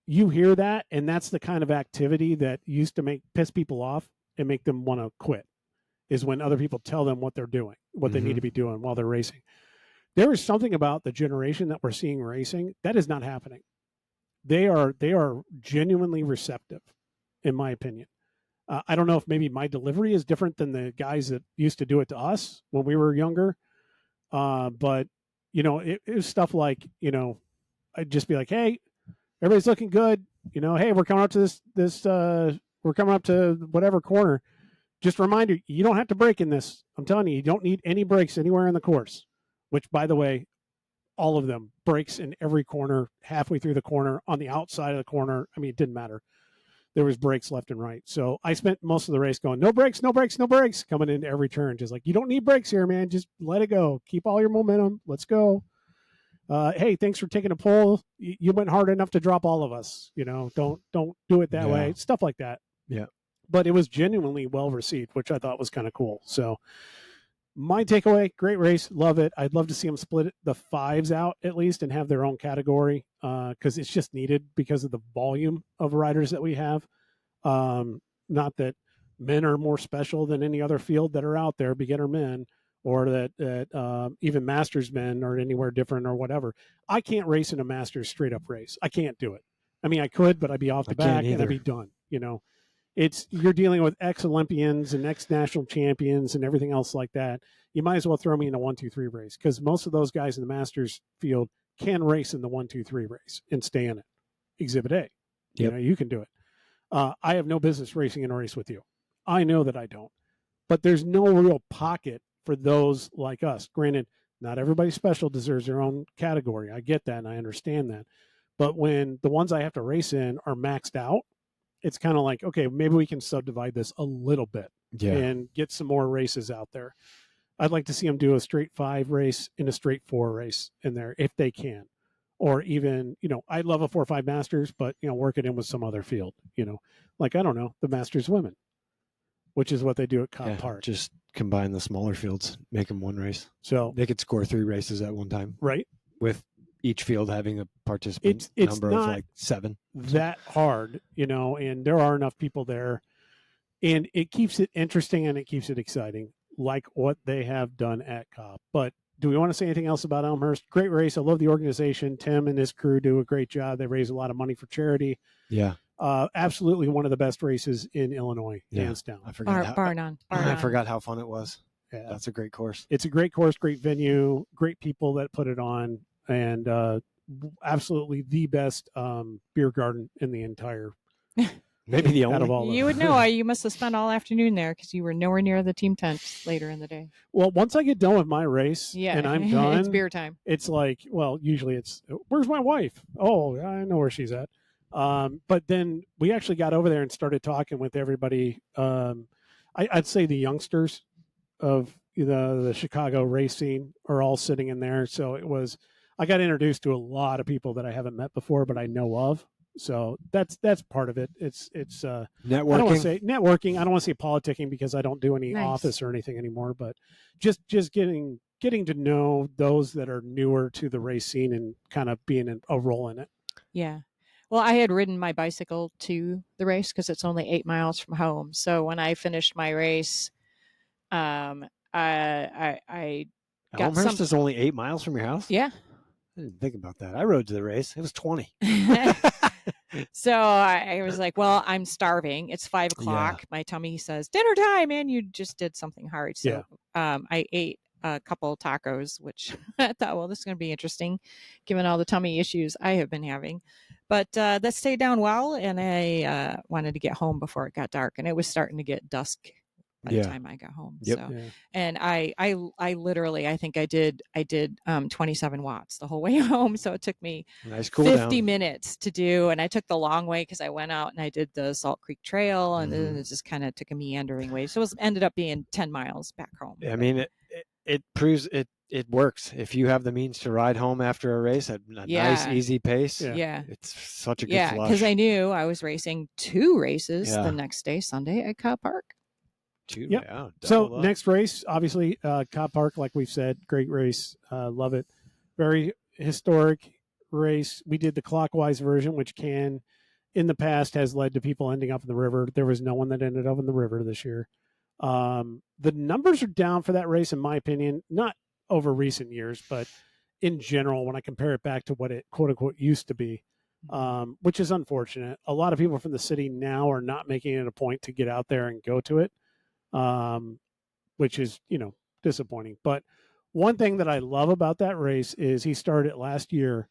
you hear that, and that's the kind of activity that used to piss people off and make them want to quit, is when other people tell them what they're doing, what they need to be doing while they're racing. There is something about the generation that we're seeing racing that is not happening. They are genuinely receptive, in my opinion. I don't know if maybe my delivery is different than the guys that used to do it to us when we were younger. But it was stuff like, I'd just be like, hey, everybody's looking good. Hey, we're coming up to we're coming up to whatever corner. Just a reminder, you don't have to brake in this. I'm telling you, you don't need any brakes anywhere in the course, which, by the way, all of them brakes in every corner, halfway through the corner, on the outside of the corner. I mean, it didn't matter. There was brakes left and right. So I spent most of the race going, no brakes, no brakes, no brakes, coming into every turn. Just like, you don't need brakes here, man. Just let it go. Keep all your momentum. Let's go. Hey, thanks for taking a pull. You went hard enough to drop all of us. Don't do it that way. Stuff like that. Yeah. But it was genuinely well received, which I thought was kind of cool. So my takeaway, great race. Love it. I'd love to see them split the fives out at least and have their own category because it's just needed because of the volume of riders that we have. Not that men are more special than any other field that are out there, beginner men, or that even masters men are anywhere different or whatever. I can't race in a masters straight up race. I can't do it. I mean, I could, but I'd be off the back and I'd be done. You're dealing with ex-Olympians and ex-national champions and everything else like that. You might as well throw me in a 1-2-3 race because most of those guys in the masters field can race in the 1-2-3 race and stay in it. Exhibit A. Yep. You can do it. I have no business racing in a race with you. I know that I don't. But there's no real pocket for those like us. Granted, not everybody special deserves their own category. I get that and I understand that. But when the ones I have to race in are maxed out, it's kind of like, okay, maybe we can subdivide this a little bit and get some more races out there. I'd like to see them do a straight 5 race and a straight 4 race in there if they can. Or even, I love a 4-5 Masters, but, work it in with some other field, like, I don't know, the Masters women, which is what they do at Cobb Park. Just combine the smaller fields, make them one race. So they could score 3 races at one time. Right. With each field having a participant number of like 7. That hard, and there are enough people there, and it keeps it interesting and it keeps it exciting, like what they have done at Cobb. But do we want to say anything else about Elmhurst? Great race. I love the organization. Tim and his crew do a great job. They raise a lot of money for charity. Yeah. Absolutely one of the best races in Illinois, hands down. I forgot bar none. I forgot how fun it was. Yeah. That's a great course. It's a great course, great venue, great people that put it on, and absolutely the best beer garden in the entire maybe the only. Out of all You would know. You must have spent all afternoon there because you were nowhere near the team tent later in the day. Well, once I get done with my race and I'm done, it's beer time. It's like, well, usually it's, where's my wife? Oh, I know where she's at. But then we actually got over there and started talking with everybody. I'd say the youngsters of the Chicago race scene are all sitting in there. So I got introduced to a lot of people that I haven't met before, but I know of. So that's part of it. It's networking. I don't want to say networking. I don't want to say politicking because I don't do any office or anything anymore. But just getting to know those that are newer to the race scene and kind of being a role in it. Yeah. Well, I had ridden my bicycle to the race because it's only 8 miles from home. So when I finished my race, I got Elmhurst is only 8 miles from your house? Yeah. I didn't think about that. I rode to the race. It was 20. So I was like, well, I'm starving. It's 5 o'clock. Yeah. My tummy says, dinner time, and you just did something hard. So I ate a couple tacos, which I thought, well, this is going to be interesting given all the tummy issues I have been having. But that stayed down well, and I wanted to get home before it got dark, and it was starting to get dusk by the time I got home. Yep. So, and I literally, I think I did 27 watts the whole way home. So it took me 50 minutes to do. And I took the long way because I went out and I did the Salt Creek Trail, and then it just kind of took a meandering way. So it ended up being 10 miles back home. I mean, it proves it works. If you have the means to ride home after a race at a nice, easy pace. Yeah. It's such a good flush. Because I knew I was racing 2 races the next day, Sunday at Cobb Park. So next race, obviously, Cobb Park, like we've said, great race. Love it. Very historic race. We did the clockwise version, which in the past has led to people ending up in the river. There was no one that ended up in the river this year. The numbers are down for that race, in my opinion, not over recent years, but in general, when I compare it back to what it quote unquote used to be, which is unfortunate. A lot of people from the city now are not making it a point to get out there and go to it, which is, disappointing. But one thing that I love about that race is he started it last year.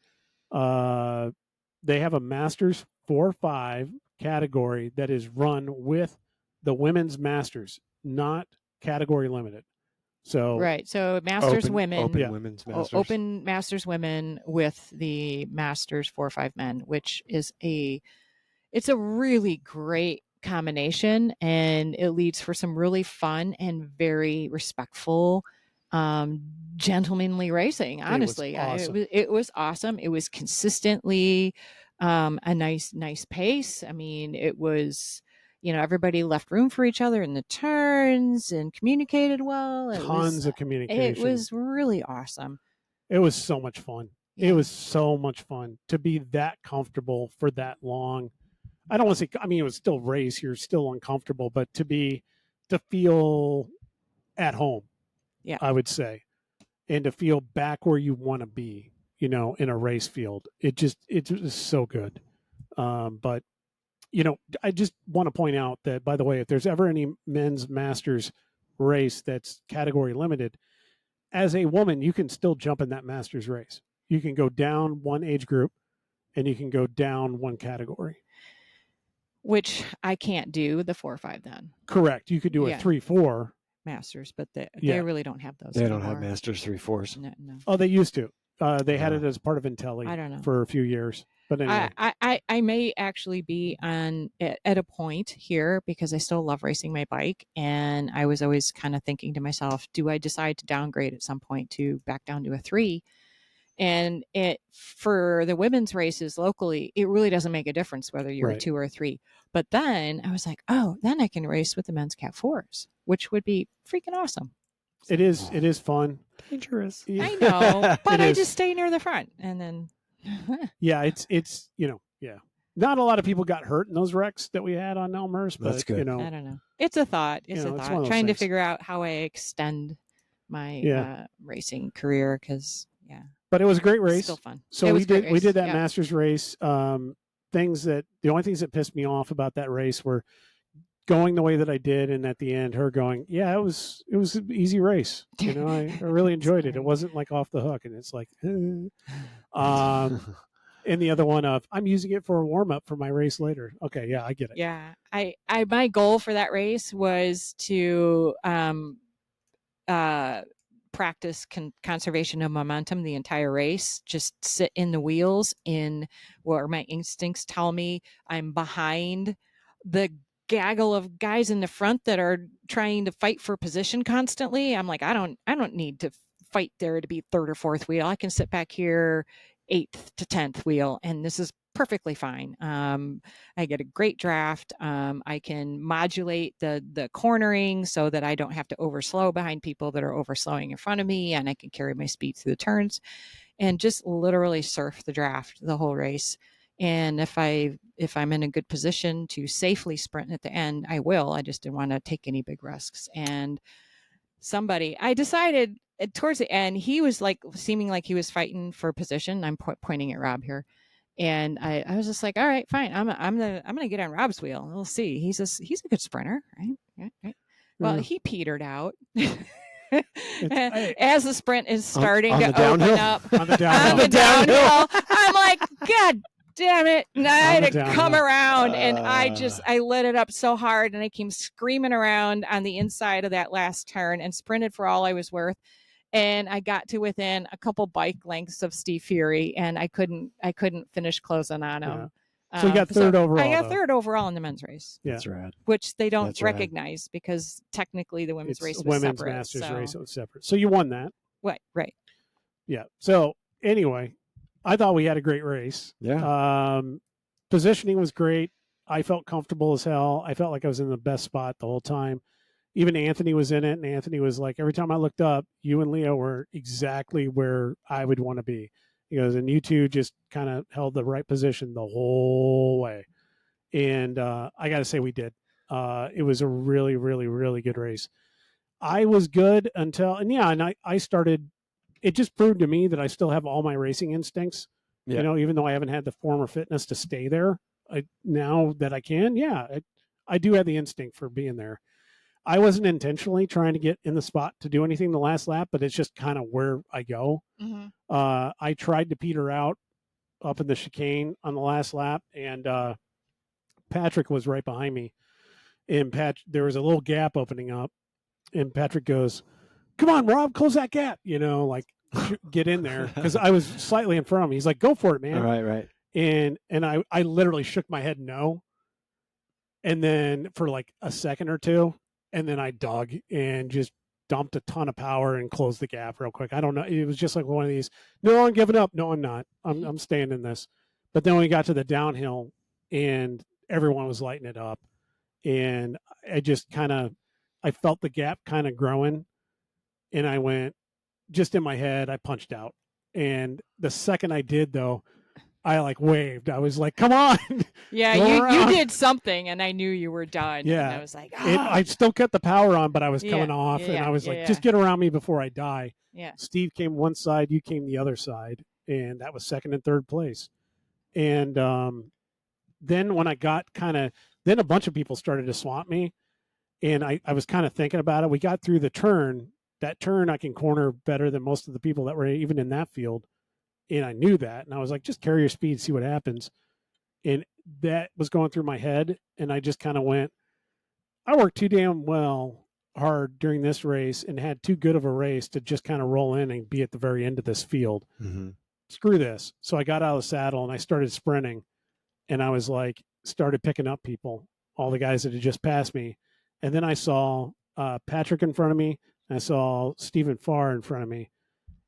They have a Masters 4-5 category that is run with the women's Masters, not category limited. So Right. So Masters women, open women's Masters, open Masters women with the Masters 4-5 men, which is it's a really great combination, and it leads for some really fun and very respectful, gentlemanly racing. Honestly, it was awesome. It was consistently a nice pace. I mean, it was, everybody left room for each other in the turns and communicated well. Tons of communication. It was really awesome. It was so much fun. Yeah. It was so much fun to be that comfortable for that long. I don't want to say, it was still race. You're still uncomfortable, but to feel at home, yeah, I would say, and to feel back where you want to be, in a race field. It was so good. But, I just want to point out that, by the way, if there's ever any men's Masters race that's category limited, as a woman, you can still jump in that Masters race. You can go down one age group and you can go down one category. Which I can't do the 4-5 then. Correct. You could do a 3-4 Masters, but they really don't have those. They anymore. Don't have Masters 3-4s. No. Oh, they used to. They had it as part of Intelli. I don't know. For a few years. But anyway. I may actually be at a point here because I still love racing my bike, and I was always kind of thinking to myself, do I decide to downgrade at some point to back down to a 3? And for the women's races locally, it really doesn't make a difference whether you're a 2 or a 3. But then I was like, oh, then I can race with the men's Cat 4s, which would be freaking awesome. It is fun. Dangerous. I know, but I just stay near the front, and then. Yeah, it's Not a lot of people got hurt in those wrecks that we had on Elmhurst, but that's good. I don't know. It's a thought. It's a thought. Trying to figure out how I extend my racing career because But it was a great race. Still fun. So we did that Masters race. The only things that pissed me off about that race were going the way that I did, and at the end, her going, it was an easy race. I really enjoyed it. It wasn't like off the hook, and it's like, and the other one of, I'm using it for a warm up for my race later. Okay, yeah, I get it. Yeah, I my goal for that race was to practice conservation of momentum the entire race. Just sit in the wheels in where my instincts tell me I'm behind the gaggle of guys in the front that are trying to fight for position constantly. I'm like, I don't need to fight there to be third or fourth wheel. I can sit back here 8th to 10th wheel, and this is perfectly fine. I get a great draft. I can modulate the cornering so that I don't have to overslow behind people that are overslowing in front of me, and I can carry my speed through the turns and just literally surf the draft the whole race. And if I'm in a good position to safely sprint at the end, I will. I just didn't want to take any big risks. And I decided towards the end, he was like seeming like he was fighting for position. I'm pointing at Rob here. And I was just like, all right, fine. I'm gonna get on Rob's wheel. We'll see. He's a good sprinter, right? Well, he petered out as the sprint is starting to open up on the downhill. I'm like, God damn it! And I had to come around, and I lit it up so hard, and I came screaming around on the inside of that last turn and sprinted for all I was worth. And I got to within a couple bike lengths of Steve Fury, and I couldn't finish closing on him. Yeah. So you got third overall. I got third overall in the men's race. Yeah. That's rad. Which they don't recognize because technically the women's race was women's separate. Masters race was separate. So you won that. Right. Yeah. So anyway, I thought we had a great race. Yeah. Positioning was great. I felt comfortable as hell. I felt like I was in the best spot the whole time. Even Anthony was in it, and Anthony was like, every time I looked up, you and Leah were exactly where I would want to be. He goes, and you two just kind of held the right position the whole way. And I got to say we did. It was a really, really, really good race. I was good until, and I started, it just proved to me that I still have all my racing instincts. Yeah. You know, even though I haven't had the form or fitness to stay there, now that I can, I do have the instinct for being there. I wasn't intentionally trying to get in the spot to do anything the last lap, but it's just kind of where I go. Mhm. I tried to peter out up in the chicane on the last lap, and Patrick was right behind me. And there was a little gap opening up, and Patrick goes, "Come on, Rob, close that gap." You know, like get in there, because I was slightly in front of him. He's like, "Go for it, man!" Right. And I literally shook my head no, and then for like a second or two, and then I dug and just dumped a ton of power and closed the gap real quick. I don't know. It was just like one of these, no, I'm giving up. No, I'm not. I'm staying in this. But then we got to the downhill and everyone was lighting it up. And I just I felt the gap kind of growing. And I went, just in my head, I punched out. And the second I did, though, I like waved. I was like, "Come on!" Yeah, you did something, and I knew you were done. Yeah, and I was like, I still kept the power on, but I was coming Yeah, off, and yeah, I was like, yeah. "Just get around me before I die." Yeah. Steve came one side, you came the other side, and that was second and third place. And then when I got then a bunch of people started to swamp me, and I was kind of thinking about it. We got through the turn. That turn I can corner better than most of the people that were even in that field. And I knew that. And I was like, just carry your speed, see what happens. And that was going through my head. And I just kind of went, I worked too damn hard during this race and had too good of a race to just kind of roll in and be at the very end of this field. Mm-hmm. Screw this. So I got out of the saddle and I started sprinting. And I was like, started picking up people, all the guys that had just passed me. And then I saw Patrick in front of me. I saw Stephen Farr in front of me.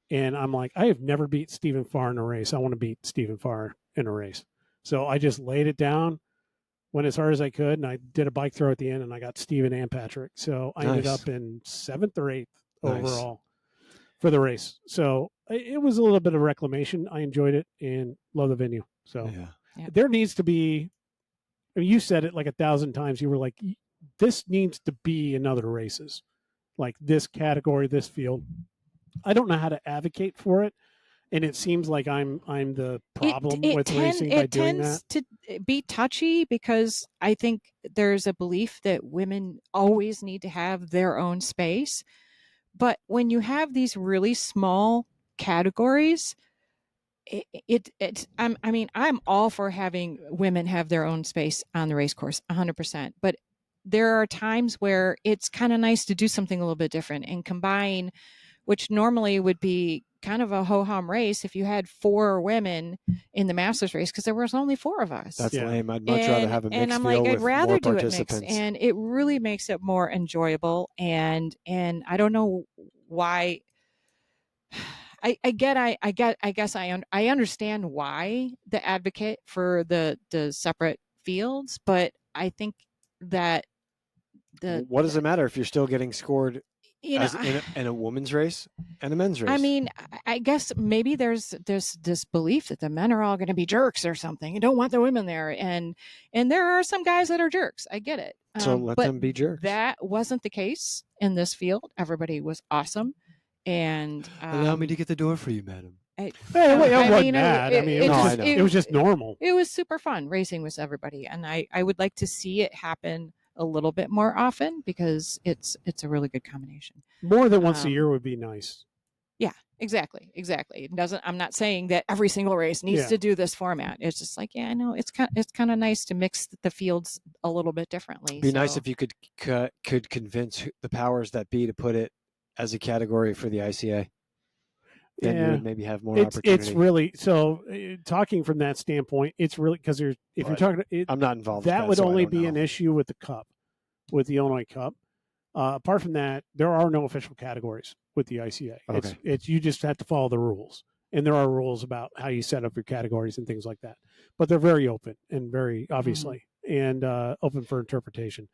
And I'm like, I have never beat Stephen Farr in a race. I want to beat Stephen Farr in a race. So I just laid it down, went as hard as I could, and I did a bike throw at the end, and I got Stephen and Patrick. So I ended up in 7th or 8th overall for the race. So it was a little bit of reclamation. I enjoyed it and love the venue. So there needs to be, I mean, you said it like 1,000 times. You were like, this needs to be in other races, like this category, this field. I don't know how to advocate for it, and it seems like I'm the problem with racing by doing that. It tends to be touchy because I think there's a belief that women always need to have their own space. But when you have these really small categories, I'm all for having women have their own space on the race course, 100%. But there are times where it's kind of nice to do something a little bit different and combine, which normally would be kind of a ho-hum race if you had 4 women in the Masters race, because there was only 4 of us. That's lame. I'd much rather have a mixed and I'm field like, I'd with rather more do participants. it mixed, and it really makes it more enjoyable. And I don't know why. I guess I understand why the advocate for the separate fields, but I think that what does it matter if you're still getting scored you know, in a women's race and a men's race? I mean, I guess maybe there's this belief that the men are all going to be jerks or something and don't want the women there, and there are some guys that are jerks. I get it. So let them be jerks. That wasn't the case in this field. Everybody was awesome. And allow me to get the door for you, madam. It was just normal. It was super fun racing with everybody, and I would like to see it happen a little bit more often because it's a really good combination. More than once a year would be nice. Yeah, exactly. It doesn't. I'm not saying that every single race needs to do this format. It's just like, I know it's kind of nice to mix the fields a little bit differently. It'd be nice if you could convince the powers that be to put it as a category for the ICA. Then you would maybe have more opportunity. It's really, so talking from that standpoint, it's really, because you're talking, I'm not involved. That would only be an issue with the Cup, with the Illinois Cup. Apart from that, there are no official categories with the ICA. Okay. It's you just have to follow the rules, and there are rules about how you set up your categories and things like that. But they're very open and very obviously and open for interpretation.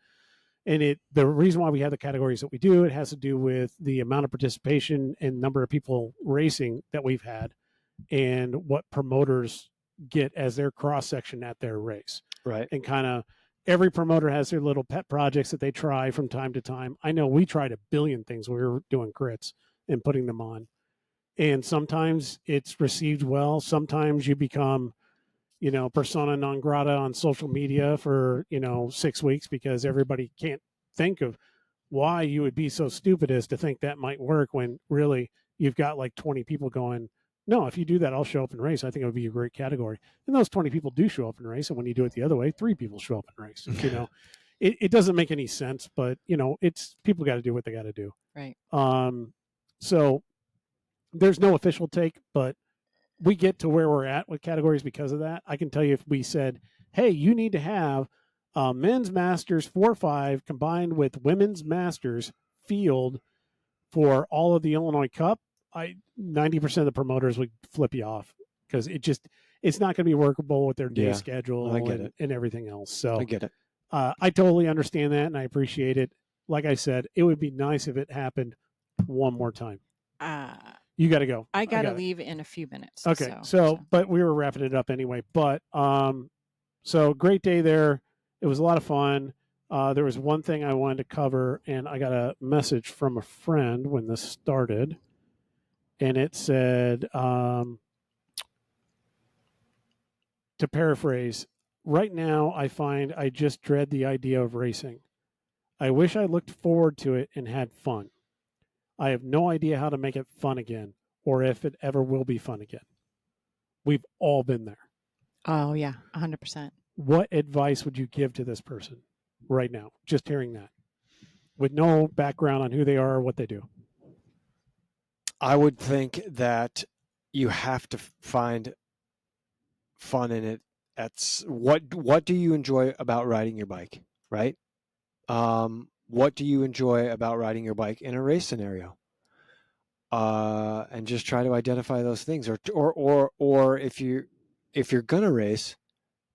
And the reason why we have the categories that we do, it has to do with the amount of participation and number of people racing that we've had and what promoters get as their cross section at their race. Right. And kind of every promoter has their little pet projects that they try from time to time. I know we tried a billion things when we were doing crits and putting them on. And sometimes it's received well. Sometimes you become, persona non grata on social media for, 6 weeks because everybody can't think of why you would be so stupid as to think that might work when really you've got like 20 people going, no, if you do that, I'll show up and race. I think it would be a great category. And those 20 people do show up and race. And when you do it the other way, 3 people show up and race. It doesn't make any sense, but it's people got to do what they got to do. Right. So there's no official take, but we get to where we're at with categories because of that. I can tell you if we said, hey, you need to have men's masters 4-5 combined with women's masters field for all of the Illinois Cup, 90% of the promoters would flip you off because it's not going to be workable with their day schedule and everything else. So I get it. I totally understand that and I appreciate it. Like I said, it would be nice if it happened one more time. You got to go. I got to leave in a few minutes. Okay. So, but we were wrapping it up anyway. But so great day there. It was a lot of fun. There was one thing I wanted to cover, and I got a message from a friend when this started, and it said, to paraphrase, right now I find I just dread the idea of racing. I wish I looked forward to it and had fun. I have no idea how to make it fun again, or if it ever will be fun again. We've all been there. Oh, yeah, 100%. What advice would you give to this person right now, just hearing that, with no background on who they are or what they do? I would think that you have to find fun in it. That's what do you enjoy about riding your bike, right? What do you enjoy about riding your bike in a race scenario? And just try to identify those things, or if you're gonna race,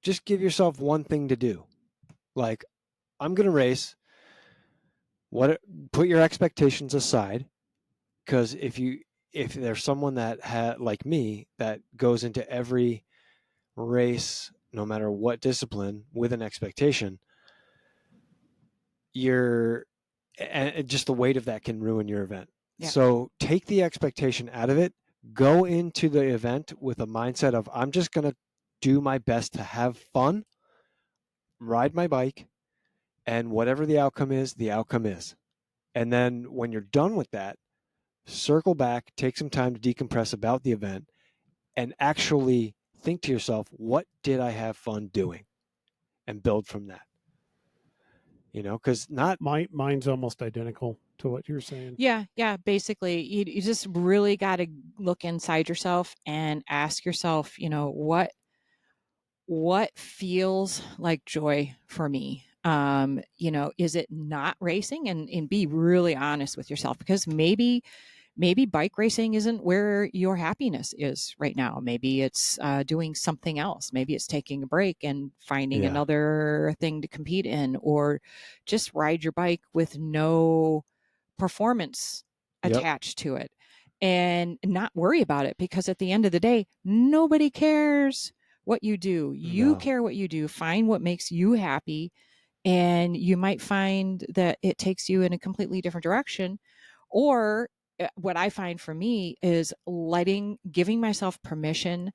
just give yourself one thing to do. Like, I'm gonna race. Put your expectations aside, because if there's someone that like me that goes into every race, no matter what discipline, with an expectation, and just the weight of that can ruin your event. Yeah. So take the expectation out of it. Go into the event with a mindset of, I'm just going to do my best to have fun, ride my bike, and whatever the outcome is, the outcome is. And then when you're done with that, circle back, take some time to decompress about the event, and actually think to yourself, what did I have fun doing? And build from that. Because mine's almost identical to what you're saying. Yeah. Basically, you just really got to look inside yourself and ask yourself, what feels like joy for me? Is it not racing? And be really honest with yourself, because maybe bike racing isn't where your happiness is right now. Maybe it's doing something else. Maybe it's taking a break and finding another thing to compete in, or just ride your bike with no performance attached to it and not worry about it, because at the end of the day, nobody cares what you do. You care what you do. Find what makes you happy, and you might find that it takes you in a completely different direction. Or what I find for me is giving myself permission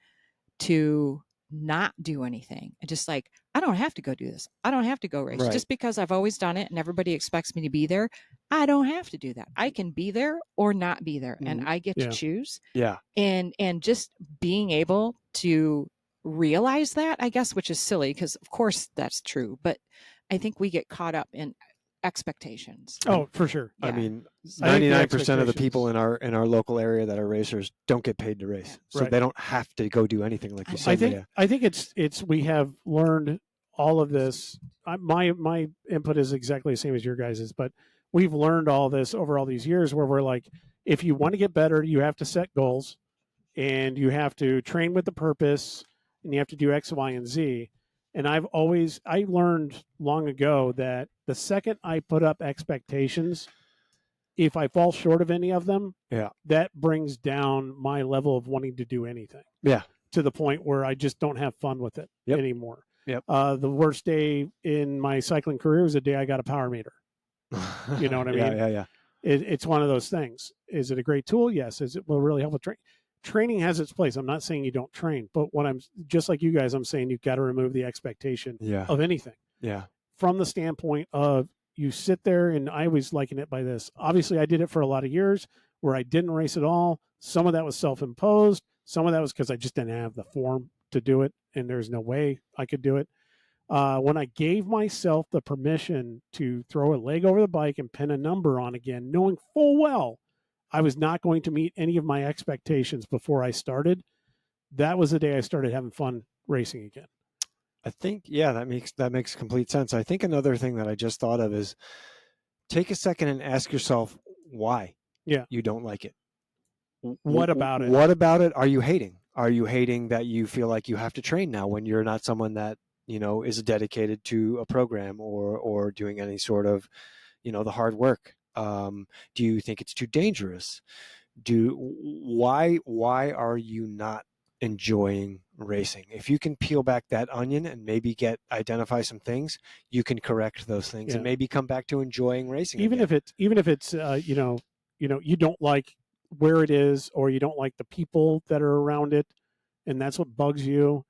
to not do anything. And just like, I don't have to go do this. I don't have to go race. Right. Just because I've always done it and everybody expects me to be there, I don't have to do that. I can be there or not be there, and I get to choose. Yeah. And just being able to realize that, I guess, which is silly because of course that's true, but I think we get caught up in expectations. Oh, for sure. Yeah. I mean, 99% of the people in our local area that are racers don't get paid to race, so they don't have to go do anything, like you said. I think it's we have learned all of this. My input is exactly the same as your guys's, but we've learned all this over all these years, where we're like, if you want to get better, you have to set goals, and you have to train with the purpose, and you have to do X, Y, and Z. And I learned long ago that the second I put up expectations, if I fall short of any of them, that brings down my level of wanting to do anything. Yeah. To the point where I just don't have fun with it anymore. Yep. The worst day in my cycling career was the day I got a power meter. You know what I mean? Yeah. It's one of those things. Is it a great tool? Yes. Is it will really help with training? Training has its place. I'm not saying you don't train, but what I'm just like you guys, I'm saying you've got to remove the expectation of anything. Yeah. From the standpoint of you sit there, and I always liken it by this. Obviously, I did it for a lot of years where I didn't race at all. Some of that was self-imposed. Some of that was because I just didn't have the form to do it, and there's no way I could do it. When I gave myself the permission to throw a leg over the bike and pin a number on again, knowing full well I was not going to meet any of my expectations before I started, that was the day I started having fun racing again. I think, yeah, that makes complete sense. I think another thing that I just thought of is take a second and ask yourself why you don't like it. What about it? What about it are you hating? Are you hating that you feel like you have to train now when you're not someone that, is dedicated to a program or doing any sort of, the hard work? Do you think it's too dangerous? Why are you not enjoying racing? If you can peel back that onion and maybe identify some things, you can correct those things and maybe come back to enjoying racing. Even if it's you don't like where it is, or you don't like the people that are around it, and that's what bugs you,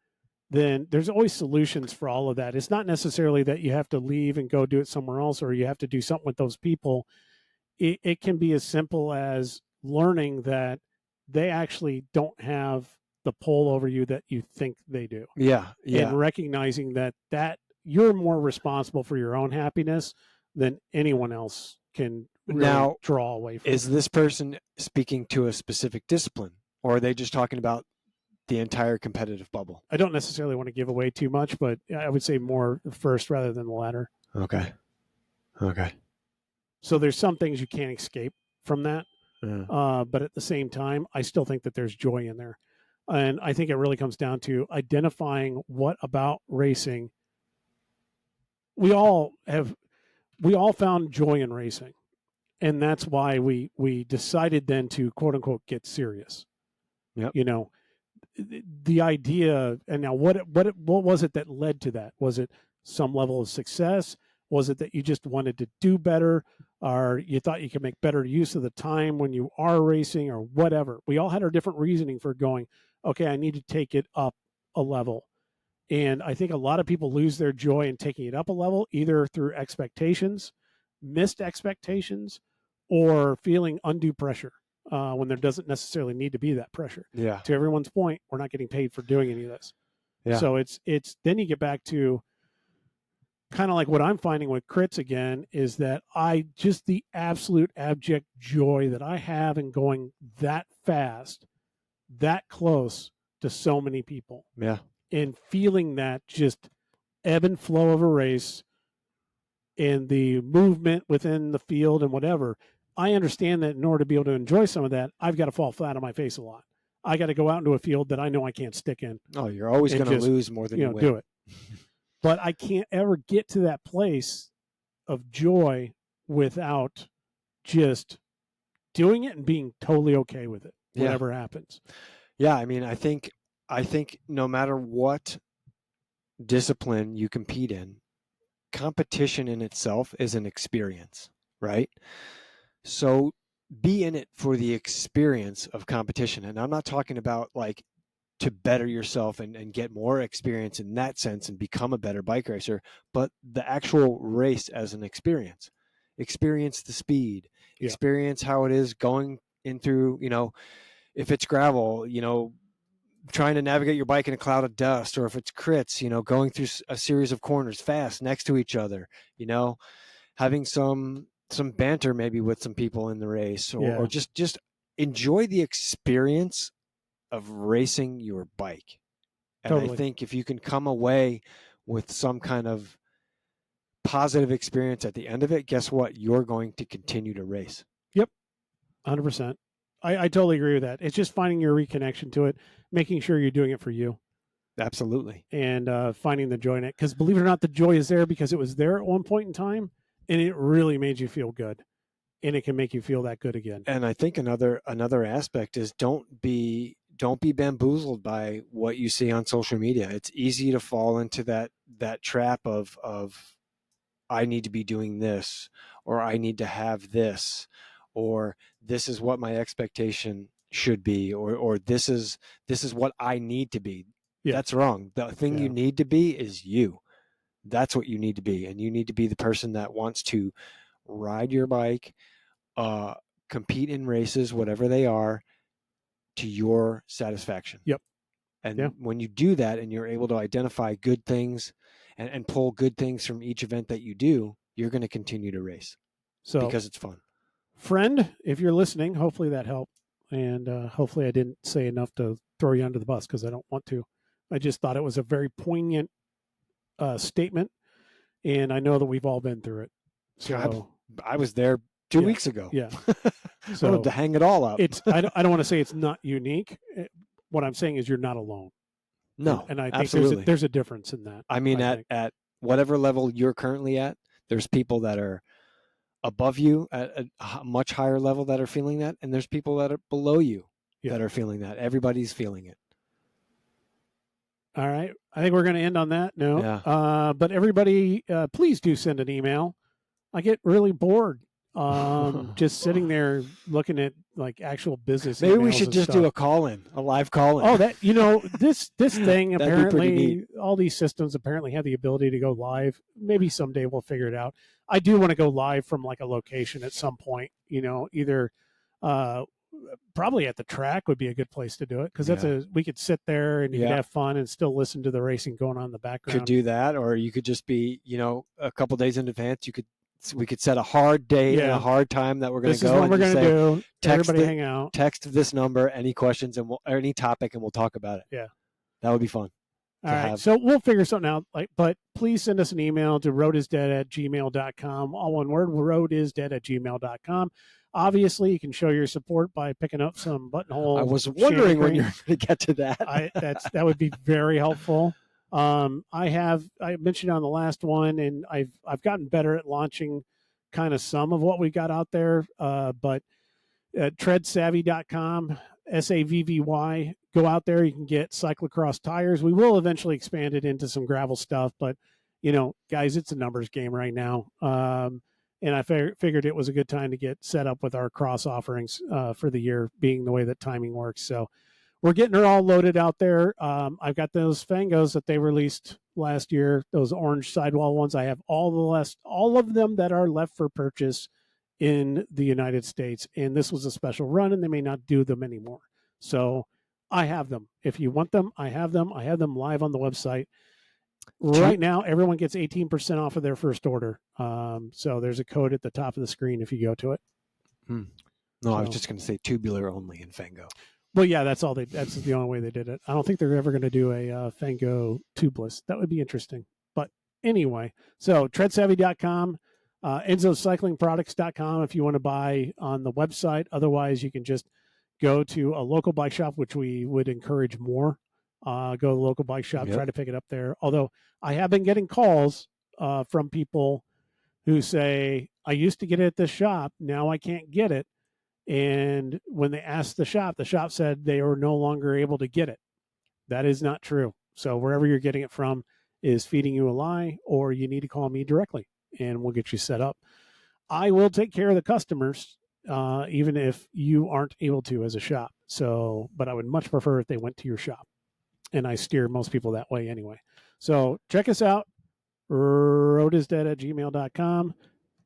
then there's always solutions for all of that. It's not necessarily that you have to leave and go do it somewhere else, or you have to do something with those people. It can be as simple as learning that they actually don't have the pull over you that you think they do. Yeah. And recognizing that you're more responsible for your own happiness than anyone else can really draw away from. Is this person speaking to a specific discipline, or are they just talking about the entire competitive bubble? I don't necessarily want to give away too much, but I would say more the first rather than the latter. Okay. So there's some things you can't escape from that. Yeah. But at the same time, I still think that there's joy in there. And I think it really comes down to identifying what about racing. We all found joy in racing. And that's why we decided then to, quote unquote, get serious. Yep. The idea, and now what was it that led to that? Was it some level of success? Was it that you just wanted to do better, or you thought you could make better use of the time when you are racing, or whatever? We all had our different reasoning for going, okay, I need to take it up a level. And I think a lot of people lose their joy in taking it up a level, either through expectations, missed expectations, or feeling undue pressure when there doesn't necessarily need to be that pressure. Yeah. To everyone's point, we're not getting paid for doing any of this. Yeah. So it's then you get back to kind of like what I'm finding with crits again, is that the absolute abject joy that I have in going that fast, that close to so many people. Yeah. And feeling that just ebb and flow of a race and the movement within the field and whatever. I understand that in order to be able to enjoy some of that, I've got to fall flat on my face a lot. I got to go out into a field that I know I can't stick in. Oh, you're always going to lose more than you win. Do it. But I can't ever get to that place of joy without just doing it and being totally okay with it, whatever happens. Yeah, I mean, I think no matter what discipline you compete in, competition in itself is an experience, right? So be in it for the experience of competition. And I'm not talking about like to better yourself and get more experience in that sense and become a better bike racer, but the actual race as an experience. Experience the speed, experience how it is going in through, if it's gravel, trying to navigate your bike in a cloud of dust, or if it's crits, going through a series of corners fast next to each other, having some banter maybe with some people in the race, or just enjoy the experience of racing your bike. And totally. I think if you can come away with some kind of positive experience at the end of it, guess what? You're going to continue to race. Yep. 100%. I totally agree with that. It's just finding your reconnection to it, making sure you're doing it for you. Absolutely. And finding the joy in it. Because believe it or not, the joy is there because it was there at one point in time, and it really made you feel good. And it can make you feel that good again. And I think another aspect is don't be bamboozled by what you see on social media. It's easy to fall into that trap of I need to be doing this, or I need to have this, or this is what my expectation should be, or this is what I need to be. Yeah. That's wrong. The thing you need to be is you. That's what you need to be. And you need to be the person that wants to ride your bike, compete in races, whatever they are, to your satisfaction. Yep. And when you do that and you're able to identify good things and pull good things from each event that you do, you're going to continue to race because it's fun. Friend, if you're listening, hopefully that helped. And hopefully I didn't say enough to throw you under the bus, because I don't want to. I just thought it was a very poignant statement. And I know that we've all been through it. So I was there 2 weeks ago. Yeah. So I wanted to hang it all up. I don't want to say it's not unique. What I'm saying is you're not alone. No, and I think absolutely. there's a difference in that. I mean, at whatever level you're currently at, there's people that are above you at a much higher level that are feeling that, and there's people that are below you that are feeling that. Everybody's feeling it. All right. I think we're going to end on that note. Yeah. But everybody, please do send an email. I get really bored just sitting there looking at like actual business. Maybe we should just do a live call-in. Oh, that, this thing apparently, all these systems apparently have the ability to go live. Maybe someday we'll figure it out. I do want to go live from like a location at some point, either probably at the track would be a good place to do it, because we could sit there and you could have fun and still listen to the racing going on in the background. Could do that, or you could just be, a couple days in advance. We could set a hard date and a hard time that we're going to go. This is what we're going to do. Everybody hang out. Text this number, any questions, or any topic, and we'll talk about it. Yeah, that would be fun. All right, so we'll figure something out. But please send us an email to roadisdead@gmail.com. All one word, roadisdead@gmail.com. Obviously, you can show your support by picking up some buttonhole. I was wondering when you're going to get to that. That would be very helpful. I mentioned on the last one, and I've gotten better at launching kind of some of what we got out there. But treadsavvy.com, SAVVY, go out there. You can get cyclocross tires. We will eventually expand it into some gravel stuff, but guys, it's a numbers game right now. And I figured it was a good time to get set up with our cross offerings for the year, being the way that timing works. So we're getting her all loaded out there. I've got those Fangos that they released last year, those orange sidewall ones. I have all of them that are left for purchase in the United States. And this was a special run, and they may not do them anymore. So I have them. If you want them, I have them. I have them live on the website. Right now, everyone gets 18% off of their first order. So there's a code at the top of the screen if you go to it. No, I was just going to say tubular only in Fango. Well, yeah, that's the only way they did it. I don't think they're ever going to do a Fango tubeless. That would be interesting. But anyway, so treadsavvy.com, enzocyclingproducts.com if you want to buy on the website. Otherwise, you can just go to a local bike shop, which we would encourage more. Go to the local bike shop, try to pick it up there. Although I have been getting calls from people who say, I used to get it at this shop, now I can't get it. And when they asked the shop said they were no longer able to get it. That is not true. So wherever you're getting it from is feeding you a lie, or you need to call me directly and we'll get you set up. I will take care of the customers, even if you aren't able to as a shop. So, but I would much prefer if they went to your shop. And I steer most people that way anyway. So check us out, roadisdead@gmail.com,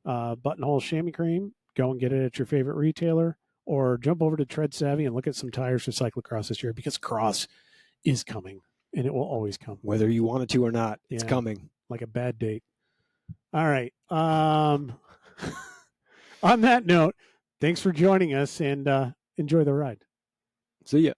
buttonhole chamois cream. Go and get it at your favorite retailer, or jump over to Tread Savvy and look at some tires for cyclocross this year, because cross is coming and it will always come. Whether you want it to or not, it's coming. Like a bad date. All right. On that note, thanks for joining us, and enjoy the ride. See ya.